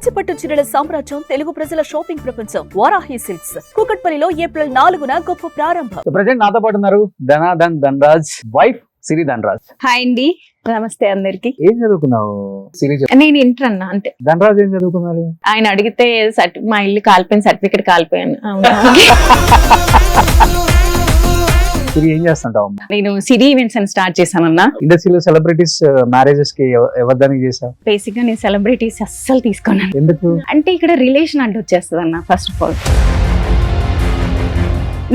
కంచిపట్టు చీరల సామ్రాజ్యం తెలుగు ప్రజల షాపింగ్ ప్రపంచం వారాహి సిల్క్స్ కూకట్పల్లిలో ఏప్రిల్ 4న గొప్ప ప్రారంభం. ప్రెసెంట్ నాతో పాటు ఉన్నారు ధనరాజ్ వైఫ్ సిరి ధనరాజ్. హాయ్ అండి, నమస్తే అందరికి. ఏం చదువుకున్నావు సిరి? నేను ఇంటర్ అన్నా అంతే. ధనరాజ్ ఏం చదువుకున్నారు? ఆయన అడిగితే మా ఇల్లు కాలిపోయిన సర్టిఫికెట్ కాలిపోయాను. సిరి ఏం చేస్తుంటావు? నేను సిరి ఈవెంట్స్ అని స్టార్ట్ చేశానన్నా. ఇండస్ట్రీలో సెలబ్రిటీస్ మ్యారేజెస్ కి ఎవరిదానికి చేసావు? బేసిక్ గా నేను సెలబ్రిటీస్ అస్సలు తీసుకున్నాను. ఎందుకు అంటే ఇక్కడ రిలేషన్ అడ్డు వచ్చేస్తుంది అన్న. ఫస్ట్ ఆఫ్ ఆల్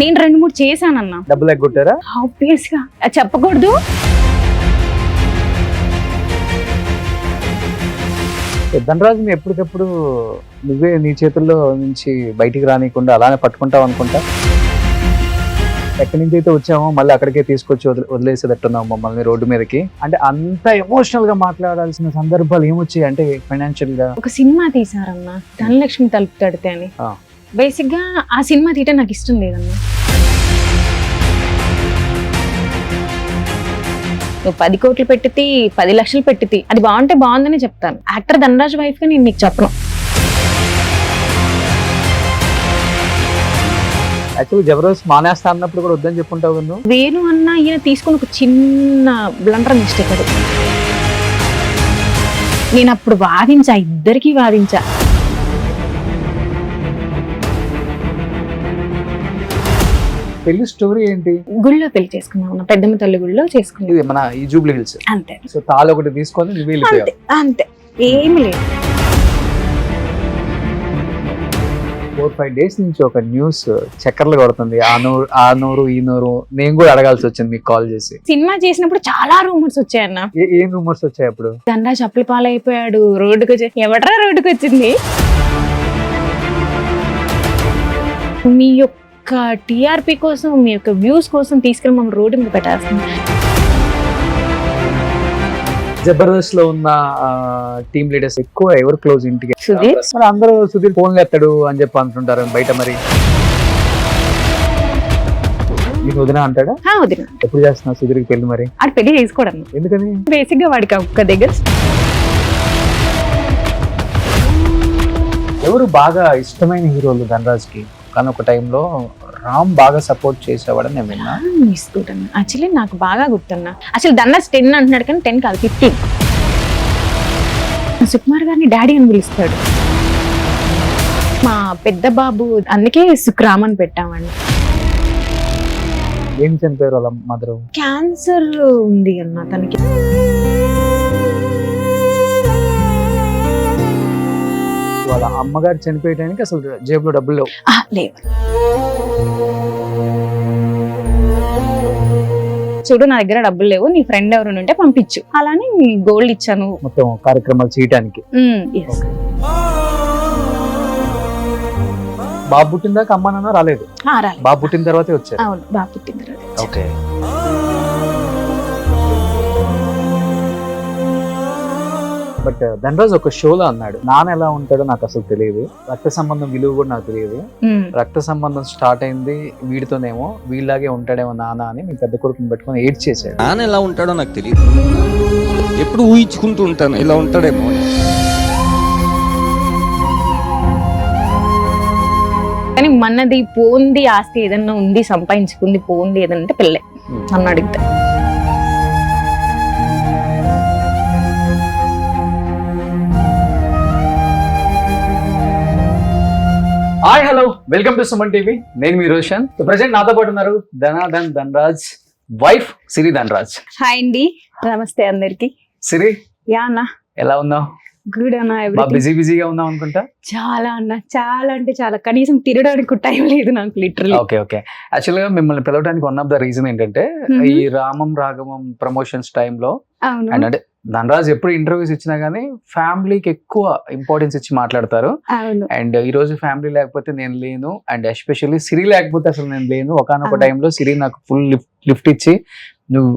నేను 2-3 చేశానన్నా. డబ్బులు ఎగ్గొట్టారా? ఆబ్వియస్ గా చెప్పకూడదు. ధనరాజుని ఎప్పటికప్పుడు నువ్వే నీ చేతుల్లో నుంచి బయటికి రానియకుండా అలానే పట్టుకుంటావు అనుకుంటా. ఎక్కడి నుంచి అయితే వచ్చామో మళ్ళీ అక్కడికే తీసుకొచ్చి వదిలేసేటట్టున్నావు మమ్మల్ని రోడ్డు మీదకి. అంటే అంత ఎమోషనల్ గా మాట్లాడాల్సిన సందర్భాలు ఏమొచ్చాయి? అంటే ఫైనాన్షియల్ గా ఒక సినిమా తీసారన్నా, ధనలక్ష్మి తలుపు తడితే అని. బేసిక్ గా ఆ సినిమా తీయటం నాకు ఇష్టం లేదన్నా. నువ్వు 10 కోట్లు పెట్టితే 10 లక్షలు పెట్టితే అది బాగుంటే బాగుందని చెప్తాను. యాక్టర్ ధనరాజ్ వైఫ్ గా నేను నీకు చెప్పను. యాక్చువల్లీ జబర్దస్త్ మానేస్తా అన్నప్పుడు కూడా వద్దని చెప్పుంటావు నువ్వు. వేణు అన్న ఈయన తీసుకుని ఒక చిన్న బ్లండర్ మిస్టేక్ అది. నేను అప్పుడు వాదించా, ఇద్దరికి వాదించా. పెళ్లి స్టోరీ ఏంటి? గుళ్ళో పెళ్లి చేసుకున్నాం, పెద్దమ్మ తల్లి గుళ్ళో చేసుకున్నాం. ఇది మన ఈ జూబ్లీ హిల్స్ అంతే. సో తాళి ఒకటి తీసుకొని నువ్వు వెళ్ళిపోయావు. అంతే, ఏమి లేదు. 4-5 days నుంచి ఒక న్యూస్ చక్కర్లు కొడుతుంది. ఆ నూరు ఈ నూరు. నేను కూడా అడగాల్సి వచ్చింది మీకు కాల్ చేసి. సినిమా చేసినప్పుడు చాలా రూమర్స్ వచ్చాయన్న. ఏం రూమర్స్ వచ్చాయి అప్పుడు? ధనరాజ్ అప్పుల పాలైపోయాడు, రోడ్డుకు వచ్చి. ఎవడరా రోడ్డుకు వచ్చింది? మీ యొక్క టిఆర్పి కోసం, మీ యొక్క వ్యూస్ కోసం తీసుకెళ్ళి మమ్మల్ని రోడ్డు మీద పెట్టేస్తుంది. జబర్దస్త్ లో ఉన్న టీమ్ లీడర్స్ ఎక్కువ ఎవరు క్లోజ్ ఇంటికి? సుధీర్. మరి అందరూ సుధీర్ ఫోన్లు ఎత్తాడు అని చెప్పి అంటుంటారు బయట. మరి నీకు వదిన అంటాడా? వదిన. ఎప్పుడు చేస్తున్నావు సుధీర్కి పెళ్లి? మరి ఆడు పెళ్లి చేసుకోవడం ఎందుకని? బేసిక్ గా వాడికి ఒక్క దగ్గర. ఎవరు బాగా ఇష్టమైన హీరోలు ధనరాజ్ కి? కానీ ఒక టైంలో రామ్ బాగా సపోర్ట్ చేసేవాడని నేను విన్నా. యాక్చువల్లీ నాకు బాగా గుర్తున్నా. అసలు ధనరాజ్ 10 అంటున్నాడు కానీ 10 కాదు, 15. సుకుమార్ గారిని డాడీ అని పిలుస్తాడు. మా పెద్ద బాబు అందుకే సుక్రామ్ అని పెట్టామండి. ఏం చనిపోయారు వాళ్ళ మదర్? క్యాన్సర్ ఉంది అన్న తనకి. వాళ్ళ అమ్మగారు చనిపోయడానికి అసలు జేబులో డబ్బులు లేవు. లేవు. చూడు, నా దగ్గర డబ్బులు లేవు, నీ ఫ్రెండ్ ఎవరు ఉంటే పంపించు. అలానే గోల్డ్ ఇచ్చాను మొత్తం కార్యక్రమాలు చేయడానికి. బాబు పుట్టిన దాకా అమ్మ నాన్న రాలేదు. బాబు పుట్టిన తర్వాతే వచ్చారు. అవును, బాబు పుట్టిన తర్వాత. ఓకే. బట్ ధనరాజ్ ఒక షోలో అన్నాడు, నాన్న ఎలా ఉంటాడో నాకు అసలు తెలియదు, రక్త సంబంధం విలువ కూడా నాకు తెలియదు, రక్త సంబంధం స్టార్ట్ అయింది వీడితోనేమో, వీళ్ళలాగే ఉంటాడేమో నాన్న అని మీ పెద్ద కొడుకుని పెట్టుకొని ఏడ్ చేశాడు. నాన్న ఎలా ఉంటాడో నాకు తెలియదు, ఎప్పుడు ఊహించుకుంటూ ఉంటాను ఇలా ఉంటాడేమో. కానీ మనది పోంది ఆస్తి ఏదన్నా ఉంది, సంపాదించుకుంది పోంది ఏదంటే పిల్లే నన్ను అడిగితే. Hi, hello, welcome to Suman TV. నేను మీ రోషన్. ప్రెసెంట్ నాతో పాటు ఉన్నారు ధనరాజ్ వైఫ్ సిరి ధనరాజ్. హాయ్ అండి, నమస్తే అందరికి. సిరి, యా అన్న, ఎలా ఉన్నావు? గుడ్ అన్న. బిజీగా ఉన్నావు అనుకుంటా. చాలా అన్న, చాలా అంటే చాలా. కనీసం తిరగడానికి టైం లేదు నాకు, లిటరల్లీ. ఓకే. యాక్చువల్ గా మిమ్మల్ని పిలవడానికి వన్ ఆఫ్ ద రీజన్ ఏంటంటే, ఈ రామం రాఘవం ప్రమోషన్స్ టైంలో అంటే ధనరాజ్ ఎప్పుడు ఇంటర్వ్యూస్ ఇచ్చినా గానీ ఫ్యామిలీకి ఎక్కువ ఇంపార్టెన్స్ ఇచ్చి మాట్లాడతారు. అండ్ ఈ రోజు ఫ్యామిలీ లేకపోతే నేను లేను, అండ్ ఎస్పెషల్లీ సిరి లేకపోతే అసలు నేను లేను. ఒకనొక టైంలో సిరి నాకు ఫుల్ లిఫ్ట్ ఇచ్చి, నువ్వు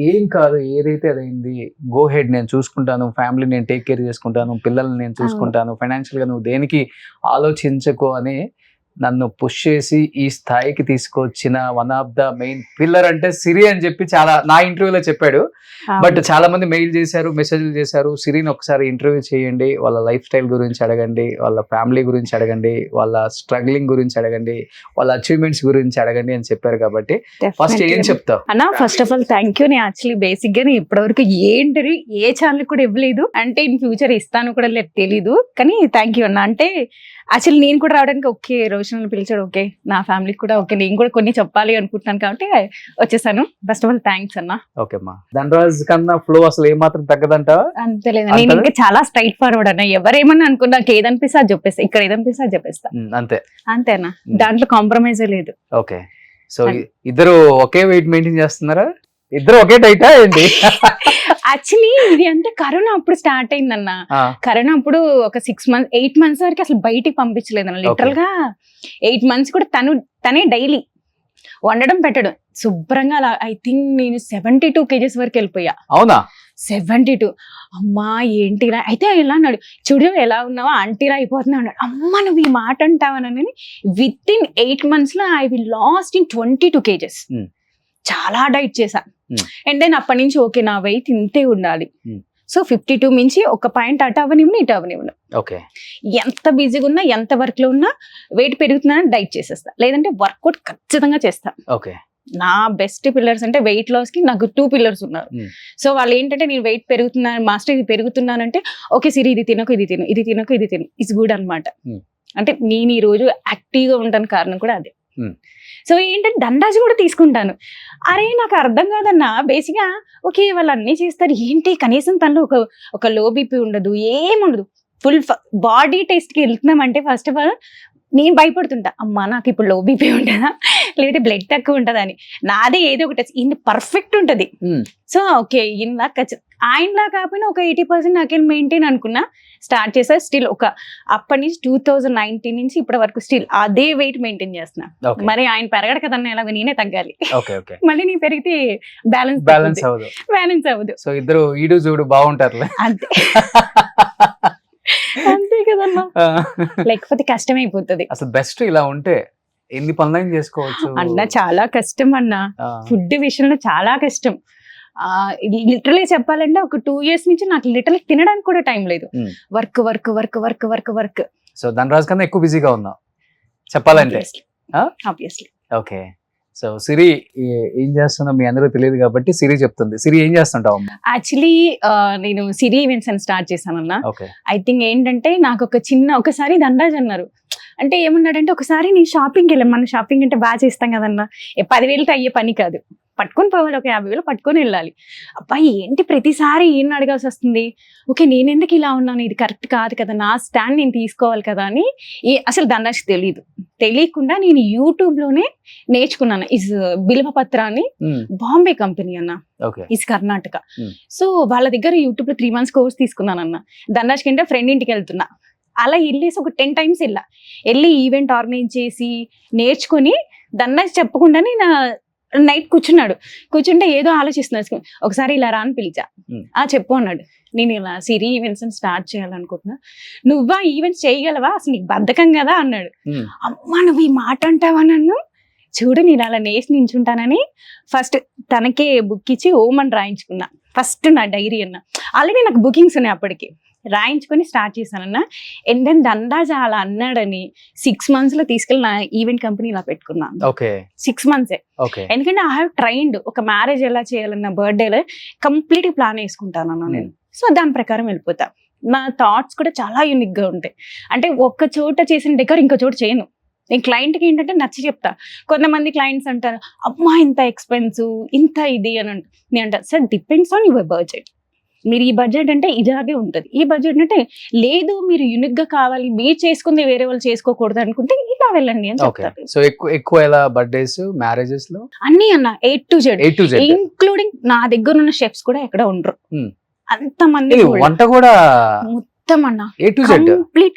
ఏం కాదు, ఏదైతే అదైంది, గో హెడ్, నేను చూసుకుంటాను, ఫ్యామిలీ నేను టేక్ కేర్ చేసుకుంటాను, పిల్లల్ని నేను చూసుకుంటాను, ఫైనాన్షియల్ గా నువ్వు దేనికి ఆలోచించకు అని నన్ను పుష్ చేసి ఈ స్థాయికి తీసుకొచ్చిన one of the main pillar అంటే సిరి అని చెప్పి చాలా నా ఇంటర్వ్యూలో చెప్పాడు. బట్ చాలా మంది మెయిల్ చేశారు, మెసేజ్లు చేశారు, సిరిని ఒకసారి ఇంటర్వ్యూ చేయండి, వాళ్ళ లైఫ్ స్టైల్ గురించి అడగండి, వాళ్ళ ఫ్యామిలీ గురించి అడగండి, వాళ్ళ స్ట్రగ్లింగ్ గురించి అడగండి, వాళ్ళ అచీవ్మెంట్స్ గురించి అడగండి అని చెప్పారు. కాబట్టి ఫస్ట్ ఏం చెప్తావు అన్న? First of all thank you. నేను యాక్చువల్లీ బేసిక్ గా ఇప్పటివరకు ఏంటి ఏ ఛానల్ కూడా ఇవ్వలేదు, అంటే ఇన్ ఫ్యూచర్ ఇస్తాను కూడా లేదు తెలీదు, కానీ థ్యాంక్ యూ అన్న. అంటే యాక్చువల్లీ నేను కూడా రావడానికి ఓకే, రోషన్ పిలిచాడు, ఓకే నా ఫ్యామిలీకి కూడా ఓకే, నేను కూడా కొన్ని చెప్పాలి అనుకుంటున్నాను కాబట్టి వచ్చేసాను. ఫస్ట్ ఆఫ్ ఆల్ థ్యాంక్స్ అన్న. ఓకే అమ్మా. ధనరాజ్ కన్నా ఫ్లో అసలు ఏమాత్రం తగ్గదంటావా? అంతేలేదు, నేను ఇంకా చాలా స్ట్రైట్ ఫార్వర్డ్ అన్న. ఎవరేమన్నా అనుకున్నా నాకు ఏదనిపిస్తే అది చెప్పేస్తా, ఇక్కడ ఏదనిపిస్తే అది చెప్పేస్తా, అంతే అంతేనా, దాంట్లో కాంప్రమైజే లేదు. ఓకే. సో ఇద్దరు ఒకే వెయిట్ మెయింటైన్ చేస్తున్నారా? ఇద్దరు ఒకే టైటా ఏంటి? యాక్చువల్లీ ఇది అంటే కరోనా అప్పుడు స్టార్ట్ అయిందన్న. కరోనా అప్పుడు ఒక 6 months 8 months వరకు అసలు బయటికి పంపించలేదన్న. లిటరల్ గా 8 months కూడా తనే డైలీ వండడం పెట్టడం శుభ్రంగా. అలా ఐ థింక్ నేను 72 kgs వరకు వెళ్ళిపోయా. అవునా? 72. అమ్మా ఏంటిరా అయితే ఎలా అన్నాడు, చూడు ఎలా ఉన్నావా ఆంటీరా అయిపోతున్నా అన్నాడు. అమ్మ నువ్వు ఈ మాట అంటావనని విత్ ఇన్ 8 months లో I will last in 22 kgs. చాలా డైట్ చేశా. అండ్ దెన్ అప్పటి నుంచి ఓకే నా వెయిట్ ఇంతే ఉండాలి. సో 52 మించి ఒక పాయింట్ అటు అవనివ్వను ఇటు అవనివ్వను. ఓకే. ఎంత బిజీగా ఉన్నా ఎంత వర్క్ లో ఉన్నా వెయిట్ పెరుగుతున్నా డైట్ చేసేస్తా, లేదంటే వర్కౌట్ ఖచ్చితంగా చేస్తా. ఓకే. నా బెస్ట్ పిల్లర్స్ అంటే వెయిట్ లాస్ కి నాకు 2 pillars ఉన్నారు. సో వాళ్ళు ఏంటంటే నేను వెయిట్ పెరుగుతున్నాను మాస్టర్, ఇది పెరుగుతున్నానంటే ఓకే సిరి ఇది తినకు ఇది తిను, ఇది తినకు ఇది తిను, ఇట్స్ గుడ్ అనమాట. అంటే నేను ఈ రోజు యాక్టివ్ గా ఉండడానికి కారణం కూడా అదే. సో ఏంటంటే దండాజు కూడా తీసుకుంటాను. అరే నాకు అర్థం కాదన్నా, బేసిక్ గా ఓకే వాళ్ళు అన్ని చేస్తారు ఏంటి, కనీసం తనలో ఒక లో బీపీ ఉండదు, ఏముండదు, ఫుల్ బాడీ టెస్ట్ కి వెళ్తున్నామంటే ఫస్ట్ ఆఫ్ ఆల్ నేను భయపడుతుంటా, అమ్మా నాకు ఇప్పుడు లో బీపీ ఉంటుందా లేదంటే బ్లడ్ తక్కువ ఉంటుందా అని. నాదే ఏదో ఒకటి ఇన్ని పర్ఫెక్ట్ ఉంటది. సో ఓకే ఇలా ఆయనలా కాకపోయినా ఒక 80% నాకేం మెయింటైన్ అనుకున్నా స్టార్ట్ చేసా. స్టిల్ ఒక అప్పటి నుంచి 2019 నుంచి ఇప్పటి వరకు స్టిల్ అదే వెయిట్ మెయింటైన్ చేస్తున్నా. మరి ఆయన పెరగడు కదన్నా, ఎలాగో నేనే తగ్గాలి. మళ్ళీ నీ పెరిగితే బ్యాలెన్స్ అవ్వదు. సో ఇద్దరు ఈడు చూడు బాగుంటారు అంతే అంతే కదన్నా, లేకపోతే కష్టం అయిపోతుంది. అసలు బెస్ట్ ఇలా ఉంటే ఎన్ని పనులైనా చేసుకోవచ్చు అన్న. చాలా కష్టం అన్న, ఫుడ్ విషయంలో చాలా కష్టం. లిటరలీ చెప్పాలంటే ఒక 2 years నుంచి నాకు లిటరలీ తినడానికి కూడా టైం లేదు. Work work work work work work. So Dhanraj కన్నా ఎక్కువ బిజీగా ఉన్నావు చెప్పాలంటే. ఆబ్వియస్లీ. ఓకే. సో సిరి ఏం చేస్తున్నా మీ అందరూ తెలియదు కాబట్టి సిరి చెప్తుంది. సిరి ఏం చేస్తుంటావు? యాక్చువల్లీ నేను సిరి ఈవెంట్స్ అని స్టార్ట్ చేశానన్నా. ఓకే. ఐ థింక్ ఏంటంటే నాకు ఒకసారి దండాజ్ అన్నారు. అంటే ఏమన్నాడంటే ఒకసారి నేను షాపింగ్కి వెళ్ళాను, మన షాపింగ్ అంటే బాగా చేస్తాం కదన్నా, 10,000తో అయ్యే పని కాదు, పట్టుకొని పోవాలి, ఒక 50,000 పట్టుకొని వెళ్ళాలి. అబ్బాయి ఏంటి ప్రతిసారి ఈయన అడగాల్సి వస్తుంది, ఓకే నేను ఎందుకు ఇలా ఉన్నాను, ఇది కరెక్ట్ కాదు కదా, నా స్టాండ్ నేను తీసుకోవాలి కదా అని. అసలు దండాజ్ తెలియకుండా నేను యూట్యూబ్ లోనే నేర్చుకున్నాను. ఇస్ బిల్వపత్ర అని బాంబే కంపెనీ అన్న, ఇస్ కర్ణాటక. సో వాళ్ళ దగ్గర యూట్యూబ్ లో 3 months కోర్స్ తీసుకున్నాను అన్న. దండాజ్ కంటే ఫ్రెండ్ ఇంటికి వెళ్తున్నా, అలా వెళ్ళేసి ఒక 10 times వెళ్ళి ఈవెంట్ ఆర్గనైజ్ చేసి నేర్చుకుని దండాజ్ చెప్పకుండానే నా నైట్ కూర్చుంటే ఏదో ఆలోచిస్తున్నా. ఒకసారి ఇలా రా అని పిలిచా, చెప్పు అన్నాడు. నేను ఇలా సిరి ఈవెంట్స్ స్టార్ట్ చేయాలనుకుంటున్నా, నువ్వా ఈవెంట్స్ చేయగలవా, అసలు నీకు బద్ధకం కదా అన్నాడు. అమ్మా నువ్వు ఈ మాట అంటావా నన్ను, చూడు నేను అలా నేసి నించుంటానని ఫస్ట్ తనకే బుక్ ఇచ్చి ఓం అని రాయించుకున్నా. ఫస్ట్ నా డైరీ అన్న, ఆల్రెడీ నాకు బుకింగ్స్ ఉన్నాయి అప్పటికి, రాయించుకొని స్టార్ట్ చేశానన్న. అండ్ దెన్ దండాజ్ అలా అన్నాడని 6 months లో తీసుకెళ్ళి నా ఈవెంట్ కంపెనీ ఇలా పెట్టుకున్నాను. 6 months. ఎందుకంటే ఐ హావ్ ట్రైన్డ్ ఒక మ్యారేజ్ ఎలా చేయాలన్న బర్త్డేలో కంప్లీట్ ప్లాన్ వేసుకుంటాను నేను. సో దాని ప్రకారం వెళ్ళిపోతా. నా థాట్స్ కూడా చాలా యూనిక్ గా ఉంటాయి. అంటే ఒక్క చోట చేసిన డెకర్ ఇంకో చోట చేయను. నేను క్లయింట్కి ఏంటంటే నచ్చి చెప్తా. కొంతమంది క్లయింట్స్ అంటారు అమ్మా ఇంత ఎక్స్పెన్సివ్ ఇంత ఇది అని నేను అంటాను, sir depends on your budget. మీరు ఈ బడ్జెట్ అంటే ఇలాగే ఉంటుంది, ఈ బడ్జెట్ అంటే లేదు మీరు యూనిక్ గా కావాలి, మీరు చేసుకుంది వేరే వాళ్ళు చేసుకోకూడదు అనుకుంటే ఇలా వెళ్ళండి అని చెప్తారు. సో ఎక్కువ ఎలా బర్త్డేస్ మ్యారేజెస్ లో అన్ని అన్న A to Z ఇంక్లూడింగ్ నా దగ్గర ఉన్న షెఫ్స్ కూడా ఎక్కడ ఉండరు, అంతమంది వంట కూడా మొత్తం అన్న కంప్లీట్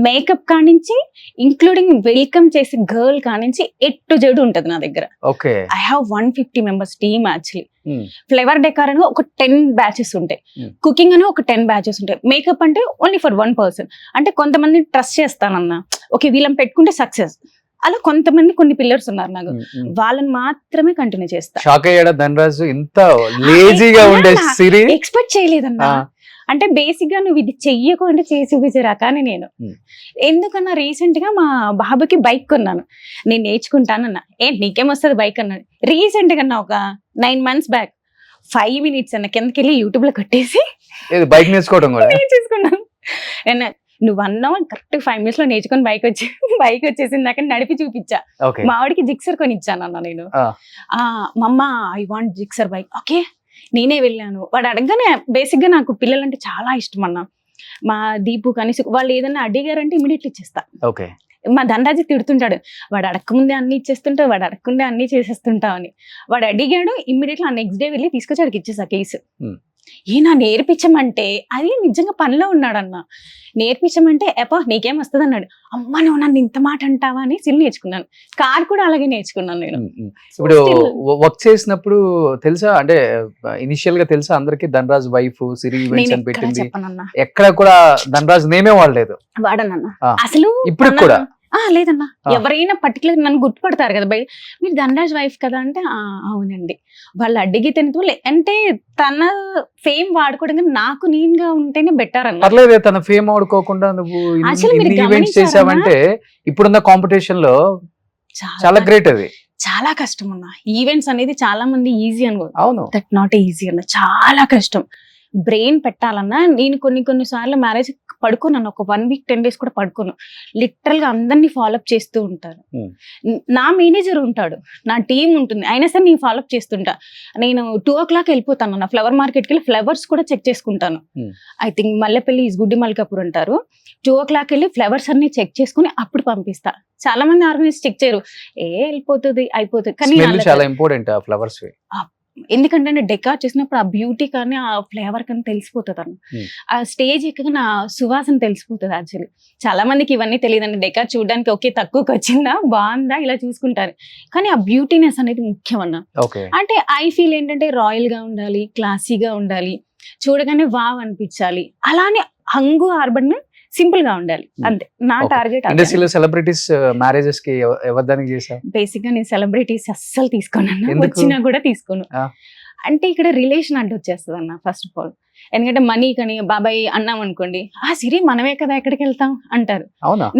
మేకప్ కానించి ఇంక్లూడింగ్ వెల్కమ్ చేసే గర్ల్ కానించి A to Z ఉంటది నా దగ్గర. I have 150 members team. Actually flavour decor అని ఒక 10 batches ఉంటాయి, కుకింగ్ అని ఒక 10 batches ఉంటాయి, మేకప్ అంటే ఓన్లీ ఫర్ 1 person. అంటే కొంతమంది ట్రస్ట్ చేస్తానన్నా, ఓకే వీళ్ళని పెట్టుకుంటే సక్సెస్, అలా కొంతమంది కొన్ని పిల్లర్స్ ఉన్నారు నాకు, వాళ్ళని మాత్రమే కంటిన్యూ చేస్తా. షాక్ అయ్యాడా ధనరాజు ఇంత లేజీగా ఉండే సిరి? ఎక్స్పెక్ట్ చేయలేదన్నా. అంటే బేసిక్ గా నువ్వు ఇది చెయ్యకు అంటే చేసి చూపించరా, కానీ నేను ఎందుకన్నా రీసెంట్ గా మా బాబుకి బైక్ కొన్నాను, నేను నేర్చుకుంటానన్నా. ఏంటి నీకేం వస్తుంది బైక్ అన్నాడు. రీసెంట్ గా ఒక 9 months బ్యాక్ 5 minutes అన్న కిందకి వెళ్ళి యూట్యూబ్ లో కట్టేసి బైక్ నేర్చుకోవడం కూడా నేర్చేసుకున్నాను. నువ్వు అన్నావు కరెక్ట్ 5 minutes లో నేర్చుకుని బైక్ వచ్చేసింది నాకు, నడిపి చూపించా. మా వాడికి జిక్సర్ కొని ఇచ్చానన్నా నేను. మమ్మ I want Gixxer bike. Okay నేనే వెళ్ళాను. వాడు అడగగానే బేసిక్ గా నాకు పిల్లలంటే చాలా ఇష్టం అన్న. మా దీపు కానీ వాళ్ళు ఏదైనా అడిగారంటే ఇమీడియట్లీ ఇచ్చేస్తా. ఓకే. మా ధనరాజు తిడుతుంటాడు, వాడు అడగకముందే అన్ని ఇచ్చేస్తుంటావు, వాడు అడగకుండే అన్ని చేసేస్తుంటావు అని. వాడు అడిగాడు, ఇమ్మీడియట్లీ ఆ నెక్స్ట్ డే వెళ్ళి తీసుకొచ్చి వాడికి ఇచ్చేసా కేసు. ఈయన నేర్పించమంటే అది నిజంగా పనిలో ఉన్నాడన్న. నేర్పించమంటే ఎపా నీకేం వస్తుంది అన్నాడు. అమ్మ నువ్వు నన్ను ఇంత మాట అంటావా అని సిల్ నేర్చుకున్నాను. కార్ కూడా అలాగే నేర్చుకున్నాను నేను. ఇప్పుడు వర్క్ చేసినప్పుడు తెలుసా, అంటే ఇనిషియల్ గా తెలుసా అందరికి ధనరాజ్ వైఫ్ సిరి ఈవెంట్స్ అని పెట్టింది, ఎక్కడ కూడా ధనరాజ్ నేమే వాడలేదు వాడనన్నా అసలు ఇప్పుడు కూడా? లేదన్నా, ఎవరైనా పర్టికులర్ నన్ను గుర్తుపడతారు కదా బయట, మీరు ధనరాజ్ వైఫ్ కదా అంటే అవునండి. వాళ్ళు అడిగితే అంటే తన ఫేమ్ వాడుకోవడం కానీ నాకు నేనుగా ఉంటేనే బెటర్ అన్న. పర్లేదే, తన ఫేమ్ వాడుకోకుండా నువ్వు ఈవెంట్స్ చేసావంటే ఇప్పుడున్న కాంపిటీషన్ లో చాలా గ్రేట్. అది చాలా కష్టం అన్న. ఈవెంట్స్ అనేది చాలా మంది ఈజీ అనుకో, అవును, దట్ నాట్ ఈజీ అన్న, చాలా కష్టం. బ్రెయిన్ పెట్టాలన్నా నేను కొన్ని సార్లు మ్యారేజ్ పడుకున్నాను, ఒక 1 week 10 days కూడా పడుకోను. లిటరల్ గా అందరినీ ఫాలోఅప్ చేస్తూ ఉంటారు. నా మేనేజర్ ఉంటాడు, నా టీం ఉంటుంది, అయినా సరే నేను ఫాలోఅప్ చేస్తుంటా. నేను 2 o'clock వెళ్ళిపోతాను నా ఫ్లవర్ మార్కెట్కి వెళ్ళి ఫ్లవర్స్ కూడా చెక్ చేసుకుంటాను. ఐ థింక్ మల్లెపల్లి గుడ్డి మల్కాపూర్ అంటారు. 2 o'clock వెళ్ళి ఫ్లవర్స్ అన్ని చెక్ చేసుకుని అప్పుడు పంపిస్తా. చాలా మంది ఆర్గనైజ్ చెక్ చేయరు, వెళ్ళిపోతుంది అయిపోతుంది, కానీ చాలా ఇంపార్టెంట్ ఆ ఫ్లవర్స్. ఎందుకంటే డెకార్ చేసినప్పుడు ఆ బ్యూటీ కానీ ఆ ఫ్లేవర్ కానీ తెలిసిపోతుంది అన్న. ఆ స్టేజ్ ఎక్కగా నా సువాసన తెలిసిపోతుంది. యాక్చువల్లీ చాలా మందికి ఇవన్నీ తెలియదండి. డెకార్ చూడడానికి ఓకే తక్కువకి వచ్చిందా బాగుందా ఇలా చూసుకుంటారు, కానీ ఆ బ్యూటీనెస్ అనేది ముఖ్యం అన్న. అంటే ఐ ఫీల్ ఏంటంటే రాయల్ గా ఉండాలి, క్లాసీగా ఉండాలి, చూడగానే వావ్ అనిపించాలి. అలానే హంగు ఆర్బన్ సింపుల్ గా ఉండాలి, అంతే నా టార్గెట్. ఇండస్ట్రీలో సెలబ్రిటీస్ మ్యారేజెస్ కి ఎవరిదానికి చేసా? బేసిక్ గా నేను సెలబ్రిటీస్ అస్సలు తీసుకోను, వచ్చినా కూడా తీసుకోను. అంటే ఇక్కడ రిలేషన్ అంటే వచ్చేస్తుంది అన్న ఫస్ట్ ఆఫ్ ఆల్. ఎందుకంటే మనీ కానీ బాబాయ్ అన్నాం అనుకోండి, సిరి మనమే కదా ఎక్కడికి వెళ్తాం అంటారు.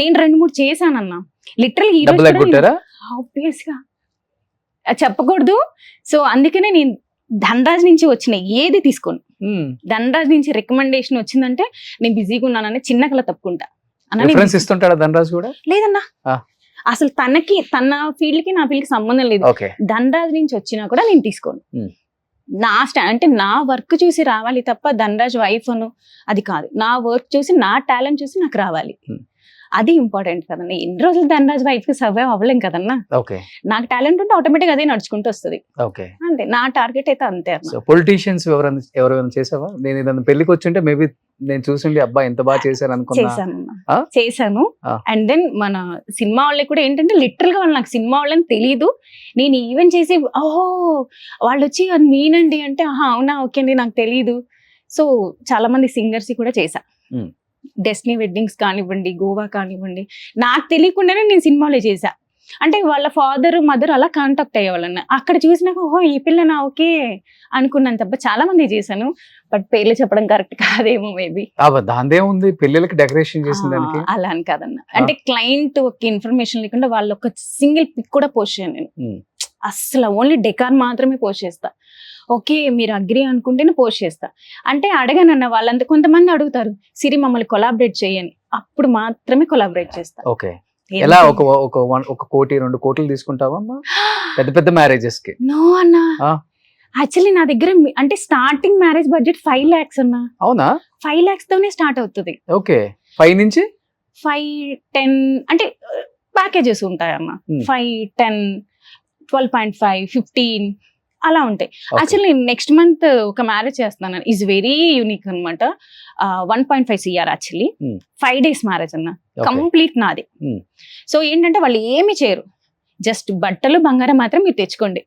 నేను 2-3 చేశానన్నా లిటరల్. ఆబ్వియస్ గా చెప్పకూడదు, సో అందుకనే నేను ధనరాజ్ నుంచి వచ్చిన ఏది తీసుకోను. ధనరాజ్ నుంచి రికమెండేషన్ వచ్చిందంటే నేను బిజీగా ఉన్నానని చిన్న కళ తప్పుకుంటా. ధనరాజ్ కూడా లేదన్నా, అసలు తనకి తన ఫీల్డ్ కి నా ఫీల్డ్ కి సంబంధం లేదు. ధనరాజ్ నుంచి వచ్చినా కూడా నేను తీసుకోను. నా అంటే నా వర్క్ చూసి రావాలి తప్ప ధనరాజ్ వైఫ్ అను అది కాదు. నా వర్క్ చూసి నా టాలెంట్ చూసి నాకు రావాలి, అది ఇంపార్టెంట్ కదన్నా. ఎన్ని రోజులు ధనరాజ్ వైఫ్ కి సర్వైవ్ అవ్వలేం కదన్నా. నాకు టాలెంట్ ఉంటే ఆటోమేటిక్ అదే నడుచుకుంటూ వస్తుంది. అంటే నా టార్గెట్ అయితే అంతే. పొలిటీషియన్స్ ఎవరైనా చేసావా? నేను ఏదైనా పెళ్లికి వచ్చింటే మేబీ నేను చూసిండి అబ్బా ఎంత బాగా చేశారు అనుకున్నా. చేశాను. అండ్ దెన్ మన సినిమా వాళ్ళకి కూడా ఏంటంటే లిటరల్ గా వాళ్ళు నాకు సినిమా వాళ్ళని తెలీదు, నేను ఈవెంట్ చేసి ఓహో వాళ్ళు వచ్చి అది మీనండి అంటే అవునా ఓకే అండి నాకు తెలీదు. సో చాలా మంది సింగర్స్ కూడా చేశా. డెస్టినీ వెడ్డింగ్స్ కానివ్వండి, గోవా కానివ్వండి, నాకు తెలియకుండానే నేను సినిమాలో చేశా. అంటే వాళ్ళ ఫాదర్ మదర్ అలా కాంటాక్ట్ అయ్యేవాళ్ళన్న. అక్కడ చూసినాక ఓహో ఈ పిల్లనా ఓకే అనుకున్నాను తప్ప చాలా మంది చేశాను. బట్ పేర్లు చెప్పడం కరెక్ట్ కాదేమో మేబీ. దాందే ఉంది పెళ్ళిళ్ళకి డెకరేషన్ చేసింది అలా అని కాదన్న. అంటే క్లయింట్ ఒక ఇన్ఫర్మేషన్ లేకుండా వాళ్ళు ఒక సింగిల్ పిక్ కూడా పోస్ట్ చేయను నేను. అసలు ఓన్లీ డెకార్ మాత్రమే పోస్ట్ చేస్తా. ఓకే మీరు అగ్రి అనుకుంటేనే పోస్ట్ చేస్తా. అంటే అడగనన్న వాళ్ళంతా కొంతమంది అడుగుతారు సిరి మమ్మల్ని కొలాబరేట్ చేయని, అప్పుడు మాత్రమే కొలాబరేట్ చేస్తా. ఓకే. ఎలా ఒక కోటి 2 కోట్లు తీసుకుంటావా పెద్ద పెద్ద మ్యారేజెస్ కి? నో అన్న, యాక్చువల్లీ నా దగ్గర అంటే స్టార్టింగ్ మ్యారేజ్ బడ్జెట్ 5 lakhs అన్న. అవునా? 5 lakhs తోనే స్టార్ట్ అవుతుంది. ఓకే. 5 నుంచి 5-10 అంటే ప్యాకేజెస్ ఉంటాయి అన్న. 5, 10, 12.5, 15 అలా ఉంటాయి. యాక్చువల్లీ నెక్స్ట్ మంత్ ఒక మ్యారేజ్ చేస్తున్నాను, ఈజ్ వెరీ యూనిక్ అనమాట. 1.5 CR యాక్చువల్లీ 5 days మ్యారేజ్ అన్న, కంప్లీట్ నాది. సో ఏంటంటే వాళ్ళు ఏమి చేయరు, జస్ట్ బట్టలు బంగారం మాత్రం మీరు తెచ్చుకోండి,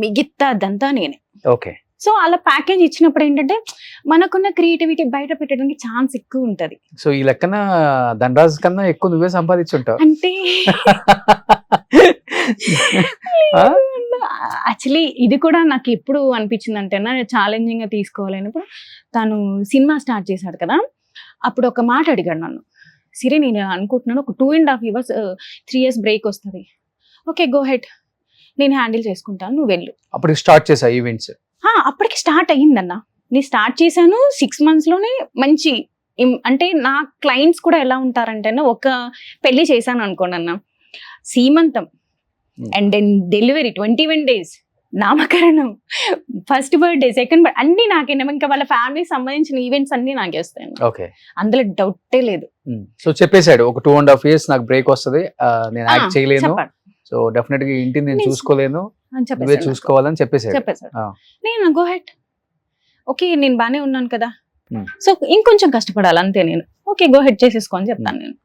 మిగతా అదంతా నేనే. ఓకే. సో అలా ప్యాకేజ్ ఇచ్చినప్పుడు ఏంటంటే మనకున్న క్రియేటివిటీ బయట పెట్టడానికి ఛాన్స్ ఎక్కువ ఉంటది. సో ఈ లెక్కన ధనరాజ్ కన్నా ఎక్కువ నువ్వే సంపాదించుంటావు అంటే యాక్చువల్లీ ఇది కూడా నాకు ఎప్పుడు అనిపించింది అంటే ఛాలెంజింగ్ గా తీసుకోవాలన్నప్పుడు తను సినిమా స్టార్ట్ చేశాడు కదా, అప్పుడు ఒక మాట అడిగాడు నన్ను, సిరి నేను అనుకుంటున్నాను ఒక 2.5 years 3 years బ్రేక్ వస్తుంది, ఓకే గో హెడ్, నేను హ్యాండిల్ చేసుకుంటాను, నువ్వు వెళ్ళు. అప్పుడు స్టార్ట్ చేసా ఈవెంట్స్? అప్పటికి స్టార్ట్ అయ్యిందన్న, నేను స్టార్ట్ చేశాను 6 months లోనే మంచి అంటే నా క్లయింట్స్ కూడా ఎలా ఉంటారంటే ఒక పెళ్లి చేశాను అనుకోండి అన్న, సీమంతం అండ్ దెన్ డెలివరీ 21 days, నామకరణం, ఫస్ట్ బర్త్డే, సెకండ్ బర్త్డే అన్ని నాకే, ఇంకా వాళ్ళ ఫ్యామిలీ సంబంధించిన ఈవెంట్స్ అన్ని నాకే వస్తాయి. ఓకే, అందులో డౌటే లేదు. సో చెప్పేశాడు ఒక 2.5 years నాకు బ్రేక్ వస్తుంది, నేను యాక్ట్ చేయలేను, సో డెఫినెట్ గా ఇంటిని నేను చూసుకోలేను, నువ్వే చూసుకోవాలని చెప్పేశాడు. నేను గో హెడ్, ఓకే నేను బానే ఉన్నాను కదా, సో ఇంకొంచెం కష్టపడాలి అంతే, నేను ఓకే గో హెడ్ చేసేసుకో అని చెప్తాను నేను.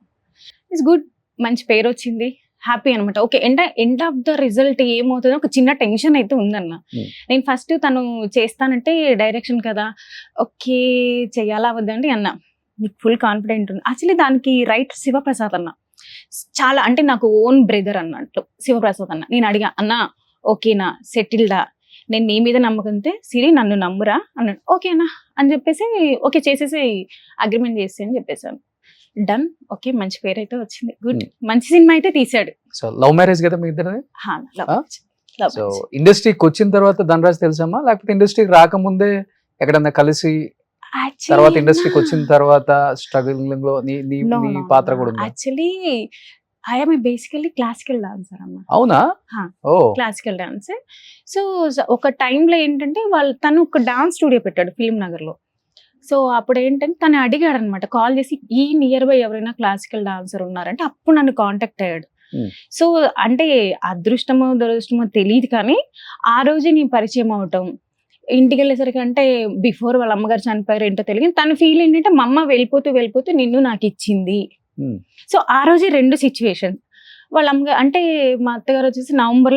ఇట్స్ గుడ్, మంచి పేరు వచ్చింది, హ్యాపీ అనమాట. Okay end of the result ఏమవుతుందో ఒక చిన్న టెన్షన్ అయితే ఉందన్న. నేను ఫస్ట్ తను చేస్తానంటే డైరెక్షన్ కదా, ఓకే చెయ్యాలా వద్దండి అన్న, నీకు ఫుల్ కాన్ఫిడెంట్ ఉంది. యాక్చువల్లీ దానికి రైట్ శివప్రసాద్ అన్న, చాలా అంటే నాకు ఓన్ బ్రదర్ అన్నట్టు శివప్రసాద్ అన్న. నేను అడిగా, అన్న ఓకేనా సెటిల్డా, నేను నీ మీద నమ్మకంతే, సిరి నన్ను నమ్మురా అన్నాడు. ఓకేనా అని చెప్పేసి ఓకే చేసేసి అగ్రిమెంట్ చేసి అని చెప్పేసాను. డన్, ఓకే మంచి పేరు అయితే వచ్చింది, గుడ్, మంచి సినిమా అయితే తీసాడు. సో లవ్ మ్యారేజ్ కదా మీ ఇద్దరు? సో ఇండస్ట్రీకి వచ్చిన తర్వాత ధనరాజ్ తెలుసమ్మా, లేకపోతే ఇండస్ట్రీకి రాకముందే ఎక్కడన్నా కలిసి తర్వాత ఇండస్ట్రీకి వచ్చిన తర్వాత స్ట్రగులింగ్ లో నీ పాత్ర కూడా ఉంది? Actually I'm basically classical dancer అమ్మ. అవునా? Classical dancer. సో ఒక టైంలో ఏంటంటే తను ఒక డాన్స్ స్టూడియో పెట్టాడు ఫిల్మ్ నగర్ లో. సో అప్పుడు ఏంటంటే తను అడిగాడు అనమాట, కాల్ చేసి ఈ నియర్ బై ఎవరైనా క్లాసికల్ డాన్సర్ ఉన్నారంటే అప్పుడు నన్ను కాంటాక్ట్ అయ్యాడు. సో అంటే అదృష్టమో దురదృష్టమో తెలియదు కానీ ఆ రోజే నేను పరిచయం అవటం, ఇంటికి వెళ్ళేసరికి అంటే బిఫోర్ వాళ్ళ అమ్మగారు చనిపోయారు ఏంటో తెలియదు, తన ఫీల్ ఏంటంటే మా అమ్మ వెళ్ళిపోతూ నిన్ను నాకు ఇచ్చింది. సో ఆ రోజే 2 సిచ్యువేషన్. వాళ్ళ అమ్మగారు అంటే మా అత్తగారు వచ్చేసి నవంబర్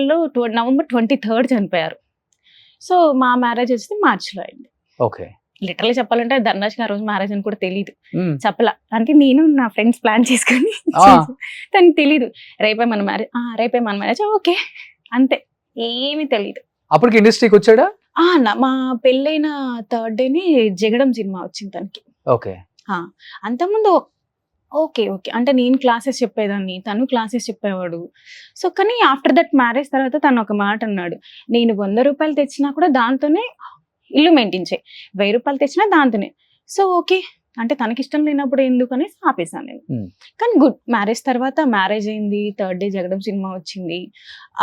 23rd చనిపోయారు. సో మా మ్యారేజ్ వచ్చేసి మార్చిలో అయింది. ఓకే, లిటరల్లీ చెప్పాలంటే ధనరాజ్కి ఆ రోజు మ్యారేజ్ అని కూడా తెలియదు, చెప్పలా. అంటే నేను నా ఫ్రెండ్స్ ప్లాన్ చేసుకొని తనకి తెలీదు, రేపే మన మ్యారేజ్ ఓకే అంతే, ఏమీ తెలీదు. అప్పటికి ఇండస్ట్రీకి వచ్చాడా? మా పెళ్ళైన 3rd డేనే జగడం సినిమా వచ్చింది తనకి. ఓకే, అంతకుముందు ఓకే అంటే నేను క్లాసెస్ చెప్పేదాన్ని, తను క్లాసెస్ చెప్పేవాడు. సో కానీ ఆఫ్టర్ దట్ మ్యారేజ్ తర్వాత తను ఒక మాట అన్నాడు, నేను 100 రూపాయలు తెచ్చినా కూడా దాంతోనే ఇల్లు మెయింటైన్ చేయి, 1000 రూపాయలు తెచ్చినా దాంతోనే. సో ఓకే అంటే తనకి ఇష్టం లేనప్పుడు ఎందుకని ఆపేసాను నేను. కానీ గుడ్, మ్యారేజ్ తర్వాత మ్యారేజ్ అయింది, 3rd డే జగడం సినిమా వచ్చింది.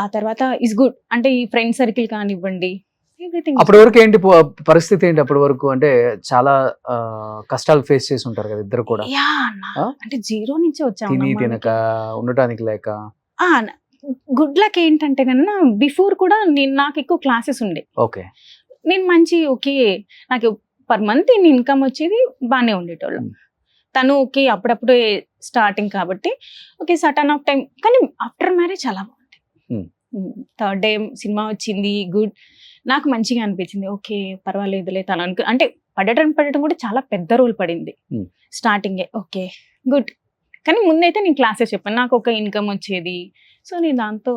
ఆ తర్వాత ఇస్ గుడ్, అంటే ఈ ఫ్రెండ్ సర్కిల్ కానివ్వండి ఎవ్రీథింగ్. అప్పటి వరకు ఏంటి పరిస్థితి ఏంటి? అప్పటి వరకు అంటే చాలా కష్టాలు ఫేస్ చేసి ఉంటారు కదా ఇద్దరు కూడా. అంటే 0 నుంచి వచ్చాము, తిని తినక ఉండటానికి లేక. గుడ్ లక్ ఏంటంటే కన్నా బిఫోర్ కూడా నాకు ఎక్కువ క్లాసెస్ ఉండే. ఓకే, నేను మంచి ఓకే నాకు పర్ మంత్ ఇన్కమ్ వచ్చేది, బాగానే ఉండేటోళ్ళం. తను ఓకే అప్పుడప్పుడు స్టార్టింగ్ కాబట్టి ఓకే సటన్ ఆఫ్ టైం, కానీ ఆఫ్టర్ మ్యారేజ్ చాలా బాగుంది. 3rd డే సినిమా వచ్చింది, గుడ్, నాకు మంచిగా అనిపించింది. ఓకే పర్వాలేదులే, తను అంటే పడటం కూడా చాలా పెద్ద రోల్ పడింది స్టార్టింగే. ఓకే గుడ్, కానీ ముందైతే నేను క్లాసెస్ చెప్పాను, నాకు ఒక ఇన్కమ్ వచ్చేది. సో నేను దాంతో